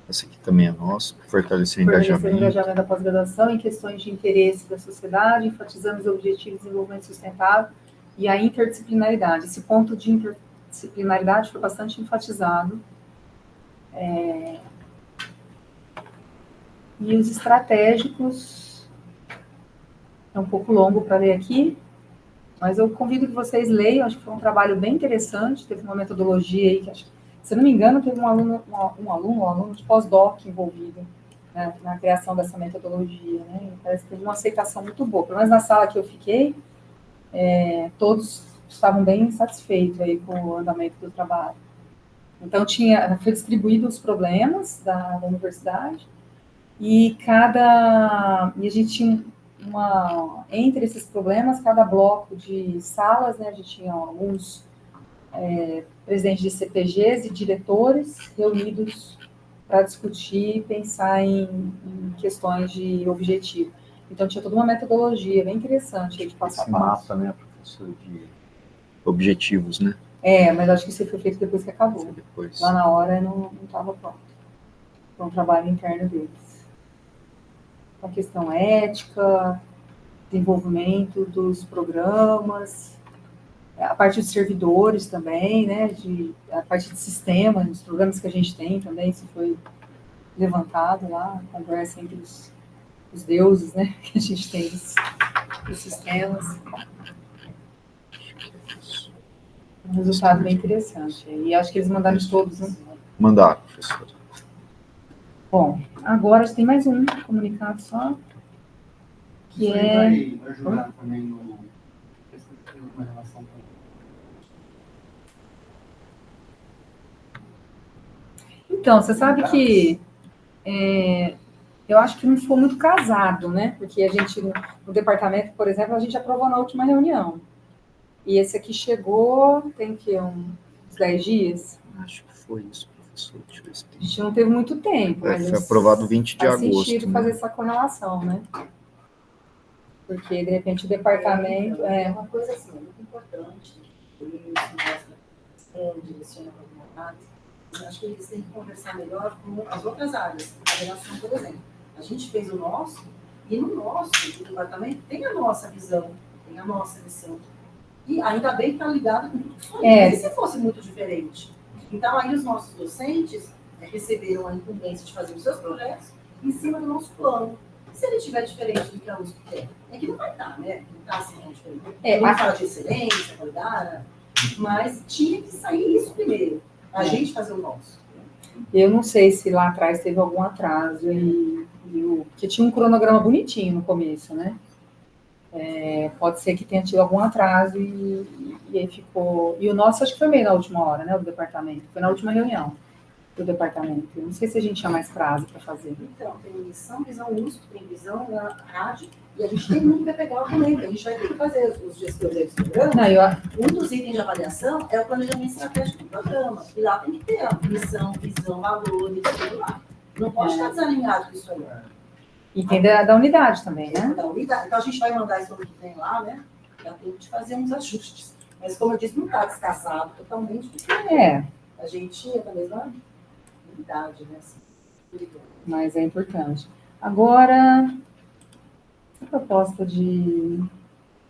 Essa aqui também é nossa, fortalecer o engajamento da pós-graduação em questões de interesse da sociedade, enfatizando os objetivos de desenvolvimento sustentável e a interdisciplinaridade. Esse ponto de interdisciplinaridade foi bastante enfatizado. E os estratégicos, é um pouco longo para ler aqui, mas eu convido que vocês leiam, acho que foi um trabalho bem interessante, teve uma metodologia aí, que acho que, se não me engano, teve um aluno de pós-doc envolvido, né, na criação dessa metodologia, né, parece que teve uma aceitação muito boa, pelo menos na sala que eu fiquei, todos estavam bem satisfeitos aí com o andamento do trabalho. Então, foi distribuído os problemas da universidade, e a gente tinha entre esses problemas, cada bloco de salas, né, a gente tinha alguns presidentes de CPGs e diretores reunidos para discutir e pensar em questões de objetivo. Então, tinha toda uma metodologia bem interessante aí de passo a passo. Esse mapa, né, professor, de objetivos, né? Mas acho que isso foi feito depois que acabou. Lá na hora não estava pronto. Foi um trabalho interno deles. A questão ética, desenvolvimento dos programas, a parte dos servidores também, né, a parte de sistema, dos programas que a gente tem também, isso foi levantado lá, a conversa entre os deuses, né, que a gente tem dos sistemas. Um resultado bem interessante. E acho que eles mandaram todos, né? Mandaram, professor. Bom, agora tem mais um comunicado só, que vai ajudar também uma relação com... Então, você sabe que eu acho que não foi muito casado, né? Porque a gente, no departamento, por exemplo, a gente aprovou na última reunião. E esse aqui chegou, tem que uns 10 dias? Acho que foi isso, professor. Deixa eu ver se tem. A gente não teve muito tempo. Mas foi aprovado 20 de agosto. Faz sentido fazer essa correlação, né? Porque, de repente, o departamento... É uma coisa assim, muito importante, por isso, direciona para o Acho que eles têm que conversar melhor com as outras áreas. A federação, por exemplo. A gente fez o nosso, e no nosso departamento tem a nossa visão, tem a nossa missão. E ainda bem que está ligado com tudo isso aí. E se fosse muito diferente? Então, aí os nossos docentes receberam a incumbência de fazer os seus projetos em cima do nosso plano. E se ele estiver diferente do que a USP quer? É que não vai estar, né? Não está assim tão diferente. Vamos falar de excelência, qualidade, mas tinha que sair isso primeiro. A gente fazer o nosso. Eu não sei se lá atrás teve algum atraso, porque tinha um cronograma bonitinho no começo, né? Pode ser que tenha tido algum atraso e aí ficou... E o nosso acho que foi meio na última hora, né? O departamento. Foi na última reunião do departamento. Eu não sei se a gente tinha mais prazo para fazer. Então, tem missão, visão USP, tem visão na rádio, e a gente tem muito para pegar o documento. A gente vai ter que fazer os gestores do programa. Um dos itens de avaliação é o planejamento estratégico do programa. E lá tem que ter a missão, visão, valores, tudo lá. Não pode estar desalinhado com isso aí. E tem da unidade também, né? Da unidade. Então, a gente vai mandar isso que tem lá, né? Dá tempo de fazer uns ajustes. Mas, como eu disse, não está descassado totalmente, porque a gente é da mesma unidade, né? Assim, mas é importante. Agora, a proposta de...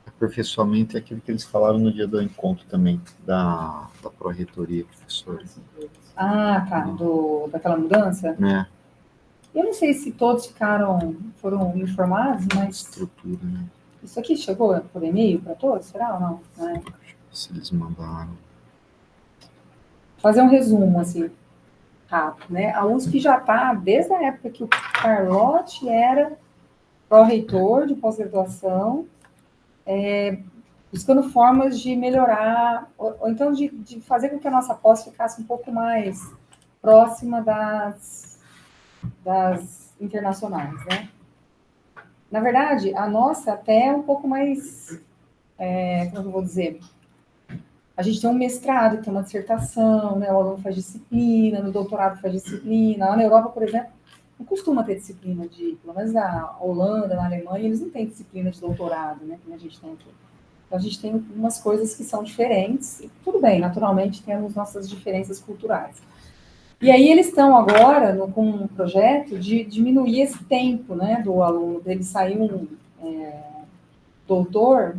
Aperfeiçoamento é aquilo que eles falaram no dia do encontro também, da pró-reitoria, professor. Ah, tá, daquela mudança? Eu não sei se todos foram informados, mas... Estrutura, né? Isso aqui chegou por e-mail para todos, será ou não? Se eles mandaram. Fazer um resumo, assim, rápido, né? A USP já está, desde a época que o Carlotti era pró-reitor de pós-graduação, buscando formas de melhorar, ou então de fazer com que a nossa pós ficasse um pouco mais próxima das internacionais, né? Na verdade, a nossa até é um pouco mais, como eu vou dizer, a gente tem um mestrado, tem uma dissertação, né? O aluno faz disciplina, no doutorado faz disciplina. Lá na Europa, por exemplo, não costuma ter disciplina pelo menos na Holanda, na Alemanha, eles não têm disciplina de doutorado, né? Como a gente tem aqui. Então, a gente tem algumas coisas que são diferentes. E tudo bem, naturalmente, temos nossas diferenças culturais. E aí eles estão agora com um projeto de diminuir esse tempo, né, do aluno, dele sair um doutor,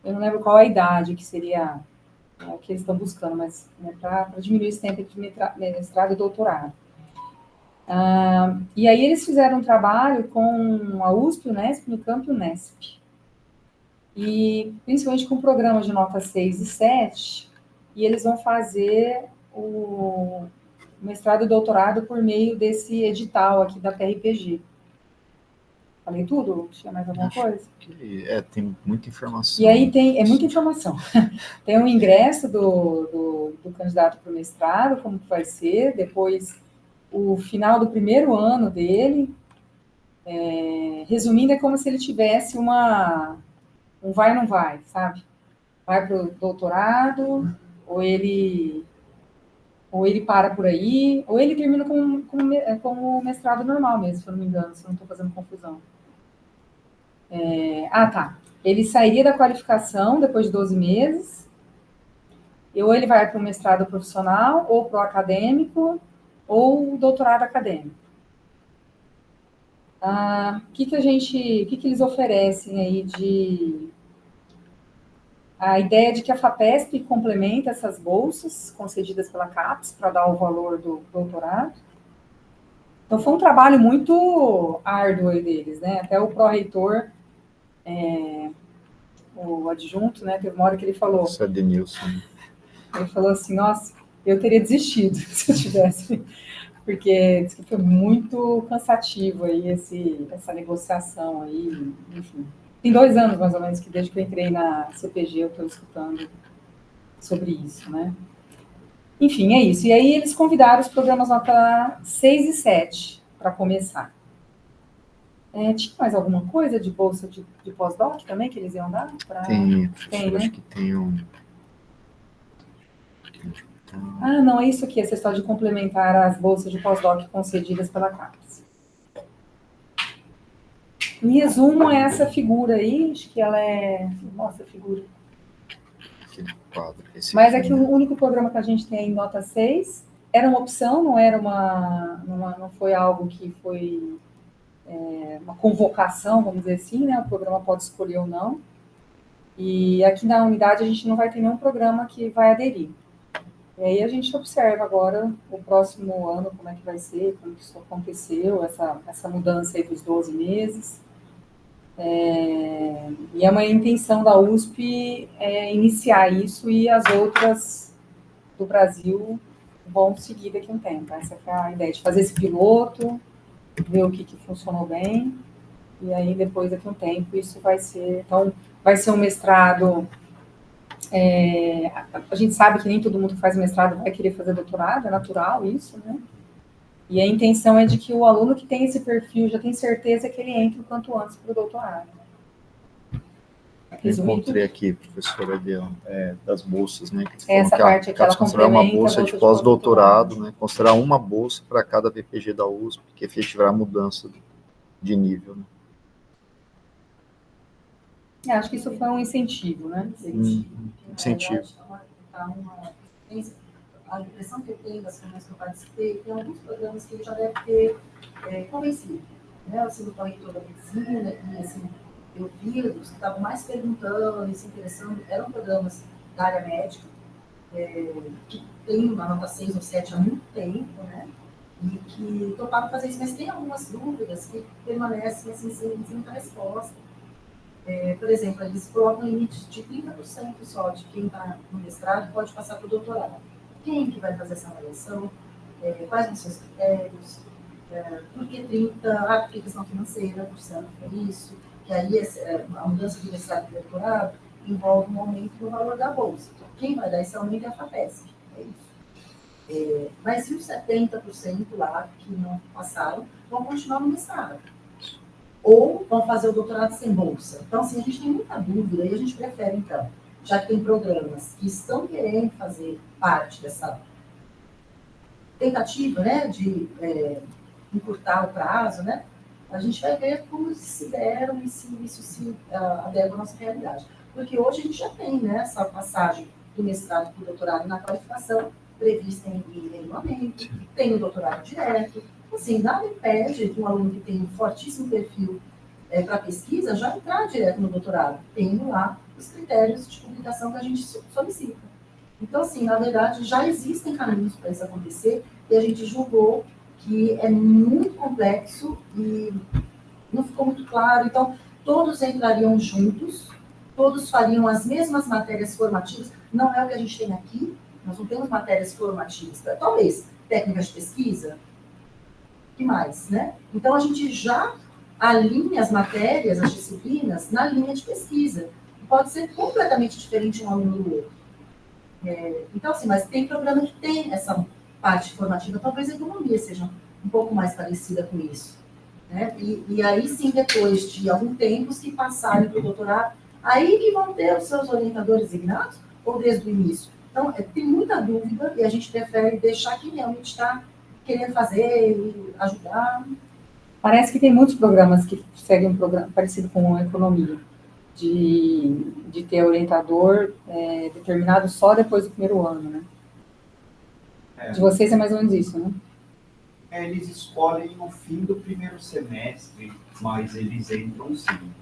eu não lembro qual a idade que seria o que eles estão buscando, mas para diminuir esse tempo de mestrado e doutorado. E aí eles fizeram um trabalho com a USP, o Unesp, Unicamp e o Unesp. E principalmente com programas de nota 6 e 7, e eles vão fazer o mestrado e doutorado por meio desse edital aqui da PRPG. Falei tudo? Tinha mais alguma coisa? Tem muita informação. E aí é muita informação. Tem o ingresso do candidato para o mestrado, como que vai ser, depois o final do primeiro ano dele. Resumindo, é como se ele tivesse um vai ou não vai, sabe? Vai para o doutorado, ou ele para por aí, ou ele termina com o mestrado normal mesmo, se eu não me engano, se eu não estou fazendo confusão. Tá. Ele sairia da qualificação depois de 12 meses, ou ele vai para o mestrado profissional, ou para o acadêmico, ou o doutorado acadêmico. O que eles oferecem aí a ideia de que a FAPESP complementa essas bolsas concedidas pela CAPES para dar o valor do doutorado. Então, foi um trabalho muito árduo aí deles, né? Até o pró-reitor, o adjunto, né? Teve uma hora que ele falou... Isso é Denilson. Ele falou assim, nossa, eu teria desistido se eu tivesse... Porque disse que foi muito cansativo aí essa negociação aí, enfim... Tem 2 anos, mais ou menos, que desde que eu entrei na CPG eu estou escutando sobre isso, né? Enfim, é isso. E aí eles convidaram os programas nota 6 e 7 para começar. Tinha mais alguma coisa de bolsa de pós-doc também que eles iam dar? Tem, né? Acho que tem um... não, é isso aqui, essa história de complementar as bolsas de pós-doc concedidas pela CAPES. Em resumo, essa figura aí, acho que ela nossa, figura. Aquele quadro. Mas aqui o único programa que a gente tem em nota 6 era uma opção, não foi algo que foi uma convocação, vamos dizer assim, né? O programa pode escolher ou não. E aqui na unidade a gente não vai ter nenhum programa que vai aderir. E aí a gente observa agora o próximo ano, como é que vai ser, como que isso aconteceu, essa mudança aí dos 12 meses. E é uma intenção da USP iniciar isso e as outras do Brasil vão seguir daqui a um tempo. Essa é a ideia de fazer esse piloto, ver o que funcionou bem, e aí depois daqui a um tempo isso vai ser... Então, vai ser um mestrado... a gente sabe que nem todo mundo que faz mestrado vai querer fazer doutorado, é natural isso, né? E a intenção é de que o aluno que tem esse perfil já tem certeza que ele entre o quanto antes para o doutorado. Eu encontrei aqui, professora, das bolsas, né? Que essa parte aqui, ela considerar uma bolsa de pós-doutorado, né? né? Considerar uma bolsa para cada VPG da USP, que efetivará a mudança de nível, né? Acho que isso foi um incentivo, né? Incentivo. A impressão que eu tenho das reuniões que eu participei, tem alguns programas que ele já deve ter convencido. Né? Eu sigo com a reitora da medicina, e assim, eu vi os que estavam mais perguntando e se interessando, eram programas da área médica, que tem uma nota 6 ou 7 há muito tempo, né? E que toparam fazer isso, mas tem algumas dúvidas que permanecem assim, sem muita resposta. Por exemplo, eles colocam um limite de 30% só de quem está no mestrado pode passar para o doutorado. Quem que vai fazer essa avaliação? Quais vão ser os critérios? Por que 30%? Porque questão financeira, por cento é isso. Que aí a mudança de mestrado para doutorado envolve um aumento no valor da bolsa. Então, quem vai dar esse aumento é a FAPESP. É isso. Mas e os 70% lá que não passaram vão continuar no mestrado? Ou vão fazer o doutorado sem bolsa. Então, assim, a gente tem muita dúvida e a gente prefere, então, já que tem programas que estão querendo fazer parte dessa tentativa, né, de encurtar o prazo, né, a gente vai ver como se deram e se isso se adequa à nossa realidade. Porque hoje a gente já tem, né, essa passagem do mestrado para o doutorado na qualificação prevista em regulamento, tem o doutorado direto. Assim, nada impede que um aluno que tem um fortíssimo perfil para pesquisa já entrar direto no doutorado, tendo lá os critérios de publicação que a gente solicita. Então, assim, na verdade, já existem caminhos para isso acontecer e a gente julgou que é muito complexo e não ficou muito claro. Então, todos entrariam juntos, todos fariam as mesmas matérias formativas. Não é o que a gente tem aqui, nós não temos matérias formativas. Talvez técnicas de pesquisa, que mais, né? Então, a gente já alinha as matérias, as disciplinas, na linha de pesquisa. Pode ser completamente diferente um aluno do outro. Então, assim, mas tem programa que tem essa parte formativa, talvez a economia seja um pouco mais parecida com isso. Né? E aí, sim, depois de algum tempo, se passarem para o doutorado, aí que vão ter os seus orientadores designados, ou desde o início? Então, tem muita dúvida e a gente prefere deixar quem realmente está querendo fazer e ajudar. Parece que tem muitos programas que seguem um programa parecido com a economia, de ter orientador determinado só depois do primeiro ano, né? De vocês é mais ou menos isso, né? Eles escolhem no fim do primeiro semestre, mas eles entram sim.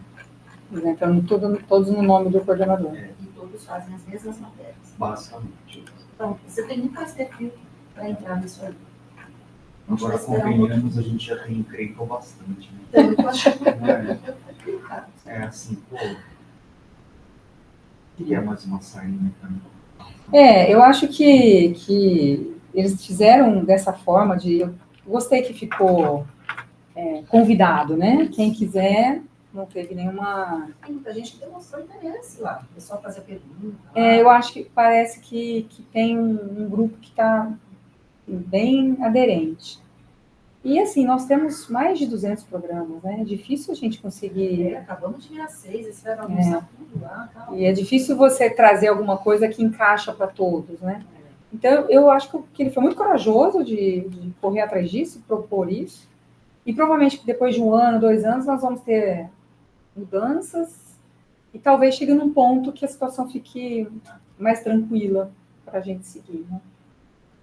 Entrando todos no nome do coordenador. E todos fazem as mesmas matérias. Basicamente. Então, você tem muito mais perfil para entrar nisso aí. Agora, convenhamos, a gente já tem encrenca bastante, né? Então, eu acho complicado. Assim, pô, queria mais uma saída também. Eu acho que eles fizeram dessa forma eu gostei que ficou convidado, né? Quem quiser, não teve nenhuma... Tem muita gente que demonstrou interesse lá, o pessoal fazer pergunta. Eu acho que parece que tem um grupo que está bem aderente. E, assim, nós temos mais de 200 programas, né? É difícil a gente conseguir... Acabamos de virar 6, esse vai bagunçar tudo lá. Tá? E é difícil você trazer alguma coisa que encaixa para todos, né? Então, eu acho que ele foi muito corajoso de correr atrás disso, propor isso. E provavelmente depois de 1 ano, 2 anos, nós vamos ter mudanças e talvez chegue num ponto que a situação fique mais tranquila para a gente seguir, né?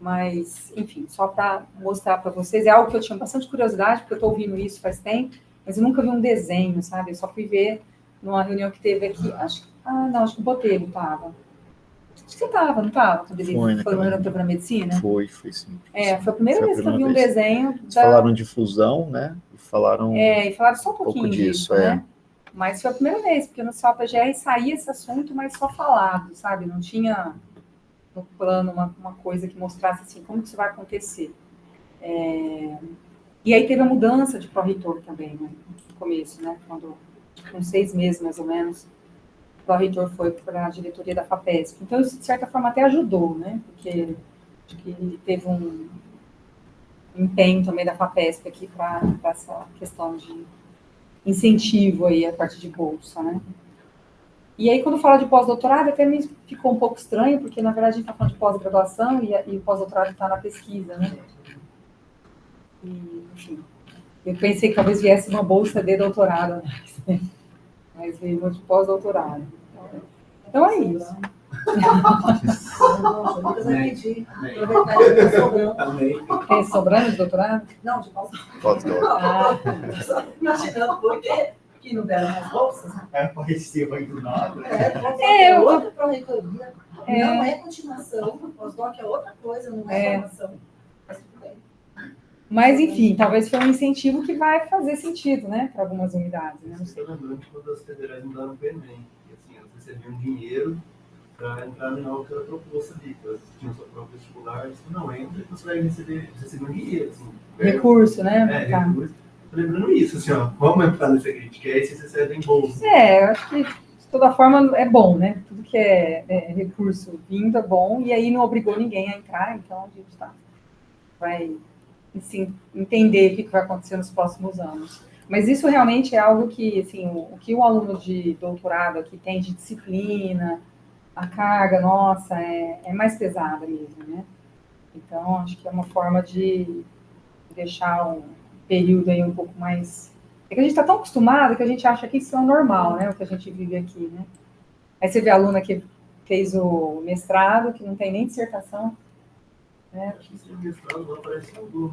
Mas, enfim, só para mostrar para vocês, é algo que eu tinha bastante curiosidade, porque eu estou ouvindo isso faz tempo, mas eu nunca vi um desenho, sabe? Eu só fui ver numa reunião que teve aqui, acho que o Botelho estava. Acho que você estava, não estava? Quando ele Foi, foi naquela para a medicina? Foi sim. Foi a primeira Foi a vez que eu vi primeira um vez. desenho Eles falaram de fusão, né? E falaram e falaram só um pouco pouquinho disso, disso, né? Mas foi a primeira vez, porque no CELPA-GR saía esse assunto, mas só falado, sabe? Não tinha no plano uma coisa que mostrasse assim, como que isso vai acontecer. E aí teve a mudança de pró-reitor também, né? No começo, né? Quando, com 6 meses, mais ou menos, o pró-reitor foi para a diretoria da FAPESP. Então, isso, de certa forma, até ajudou, né? Porque acho que teve um empenho também da FAPESP aqui para essa questão de incentivo aí a partir de bolsa, né? E aí, quando fala de pós-doutorado, até me ficou um pouco estranho, porque, na verdade, a gente está falando de pós-graduação e o pós-doutorado está na pesquisa, né? E, enfim, eu pensei que talvez viesse uma bolsa de doutorado, né? Mas veio uma de pós-doutorado. Então, é isso. O Lucas vai pedir, aproveitar que está sobrando. Tem sobrando de doutorado? Não, de pós-doutorado. Pós-doutorado. Só imaginando por que não deram mais bolsas. Apareceu aí do nada. Outra pró-reitoria. Não é continuação. Pós-doc é outra coisa, não é formação. Mas tudo bem. Mas, enfim, talvez foi um incentivo que vai fazer sentido, né? Para algumas unidades, né? Não sei. Eu lembrando que quando as federais mudaram o Enem, que assim, elas recebiam dinheiro para entrar em algo que era proposto ali, que elas tinham seu próprio vestibular, eles falaram, não, entra e você vai receber um dinheiro, assim. Recurso, né? Tá. Recurso. Lembrando isso, assim, ó, vamos entrar nessa crítica, aí se você recebe em bolsa. Eu acho que, de toda forma, é bom, né? Tudo que é recurso vindo é bom, e aí não obrigou ninguém a entrar, então a gente vai assim, entender o que vai acontecer nos próximos anos. Mas isso realmente é algo que, assim, o que o aluno de doutorado aqui tem de disciplina, a carga, nossa, é mais pesada mesmo, né? Então, acho que é uma forma de deixar um período aí um pouco mais... É que a gente está tão acostumado que a gente acha que isso é o normal, né? O que a gente vive aqui, né? Aí você vê a aluna que fez o mestrado, que não tem nem dissertação, né? Acho que esse mestrado não parece algo,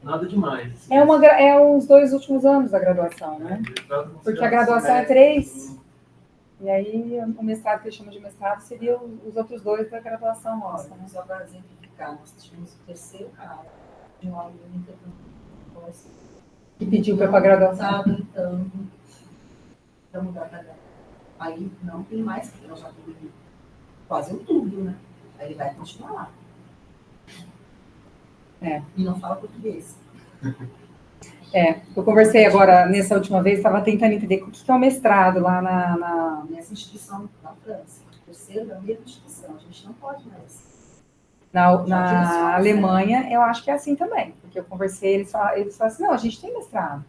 nada demais. Assim, É os 2 últimos anos da graduação, né? Porque a graduação é 3, e aí o mestrado que eles chamam de mestrado seria os outros 2 da graduação nossa, né? Só para exemplificar, nós tivemos o terceiro caso de um aluno Que pediu para ir para a graduação. Estava tentando para mudar para graduação. Aí não tem mais, porque nós já temos quase outubro, né? Aí ele vai continuar lá. E não fala português. Eu conversei agora, nessa última vez, estava tentando entender o que é o mestrado lá Nessa instituição na França. Terceiro da mesma instituição. A gente não pode mais. na Alemanha, eu acho que é assim também. Porque eu conversei, eles falaram assim, não, a gente tem mestrado.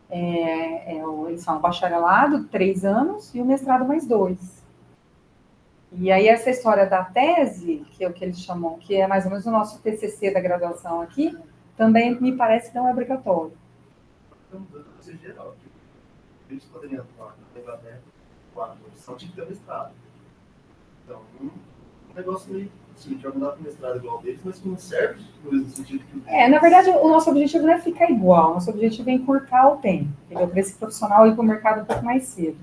Eles falam bacharelado, 3 anos, e o mestrado mais 2. E aí essa história da tese, que é o que eles chamam, que é mais ou menos o nosso TCC da graduação aqui, também me parece que não é obrigatório. Isso é geral. Eles poderiam atuar na língua aberta, com a opção de ter mestrado. Então, um negócio meio assim, a gente vai mudar para o mestrado igual deles, mas que não serve no mesmo sentido que na verdade, o nosso objetivo não é ficar igual, o nosso objetivo é encurtar o tempo, entendeu? Para esse profissional ir para o mercado um pouco mais cedo.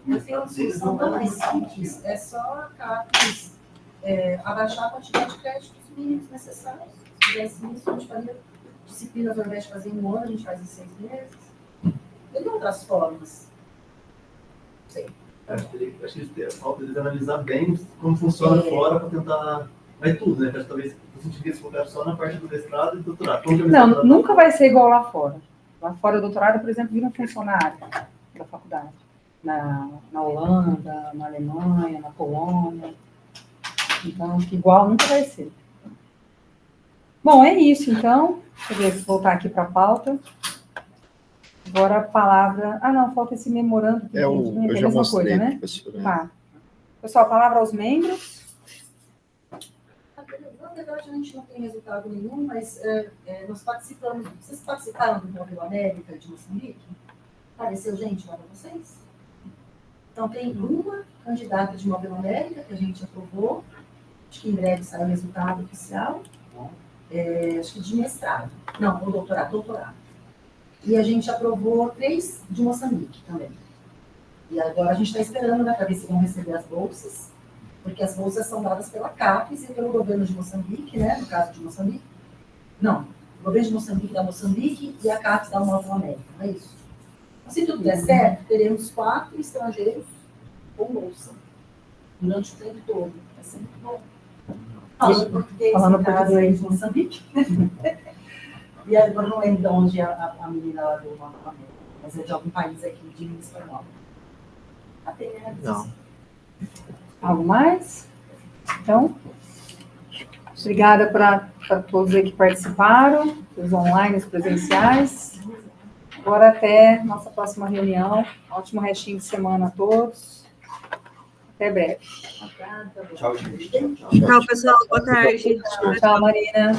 Mas tem uma solução tão mais simples, é só abaixar a quantidade de créditos mínimos necessários. Se tivesse isso, a gente faria disciplinas, ao invés de fazer em 1 ano, a gente faz em 6 meses. Tem outras formas. Não sei. acho que falta eles analisar bem como funciona fora para tentar. Mas tudo, né? Talvez no sentido que eles focaram só na parte do mestrado e do doutorado. Não, nunca vai ser igual lá fora. Lá fora, o doutorado, por exemplo, vira um funcionário da faculdade. Na Holanda, na Alemanha, na Polônia. Então, acho que igual nunca vai ser. Bom, é isso, então. Deixa eu ver, voltar aqui para a pauta. Agora a palavra... não, falta esse memorando. Que eu já mostrei, coisa, né? Professora. Tá. Pessoal, a palavra aos membros. Na verdade, a gente não tem resultado nenhum, mas nós participamos. Vocês participaram do Móvel América de Moçambique? Apareceu gente lá para vocês? Então, tem uma candidata de Móvel América que a gente aprovou acho que em breve sai o resultado oficial, acho que de mestrado, não, ou doutorado. E a gente aprovou 3 de Moçambique também. E agora a gente está esperando, né, para ver se vão receber as bolsas, porque as bolsas são dadas pela CAPES e pelo governo de Moçambique, né, no caso de Moçambique. Não, o governo de Moçambique dá Moçambique e a CAPES dá o Nova América, não é isso? Então, se tudo der certo, teremos 4 estrangeiros com bolsa durante o tempo todo. Vai ser muito bom. Falando português, Falando no caso aí português. de Moçambique. E agora não lembro de onde a menina lá do Nova América, mas é de algum país aqui de língua espanhola. Não. Algo mais? Então, obrigada para todos aí que participaram, os online, os presenciais. Agora até nossa próxima reunião. Ótimo restinho de semana a todos. Até breve. Tchau, gente. Tchau, pessoal. Boa tarde. Tchau, Marina.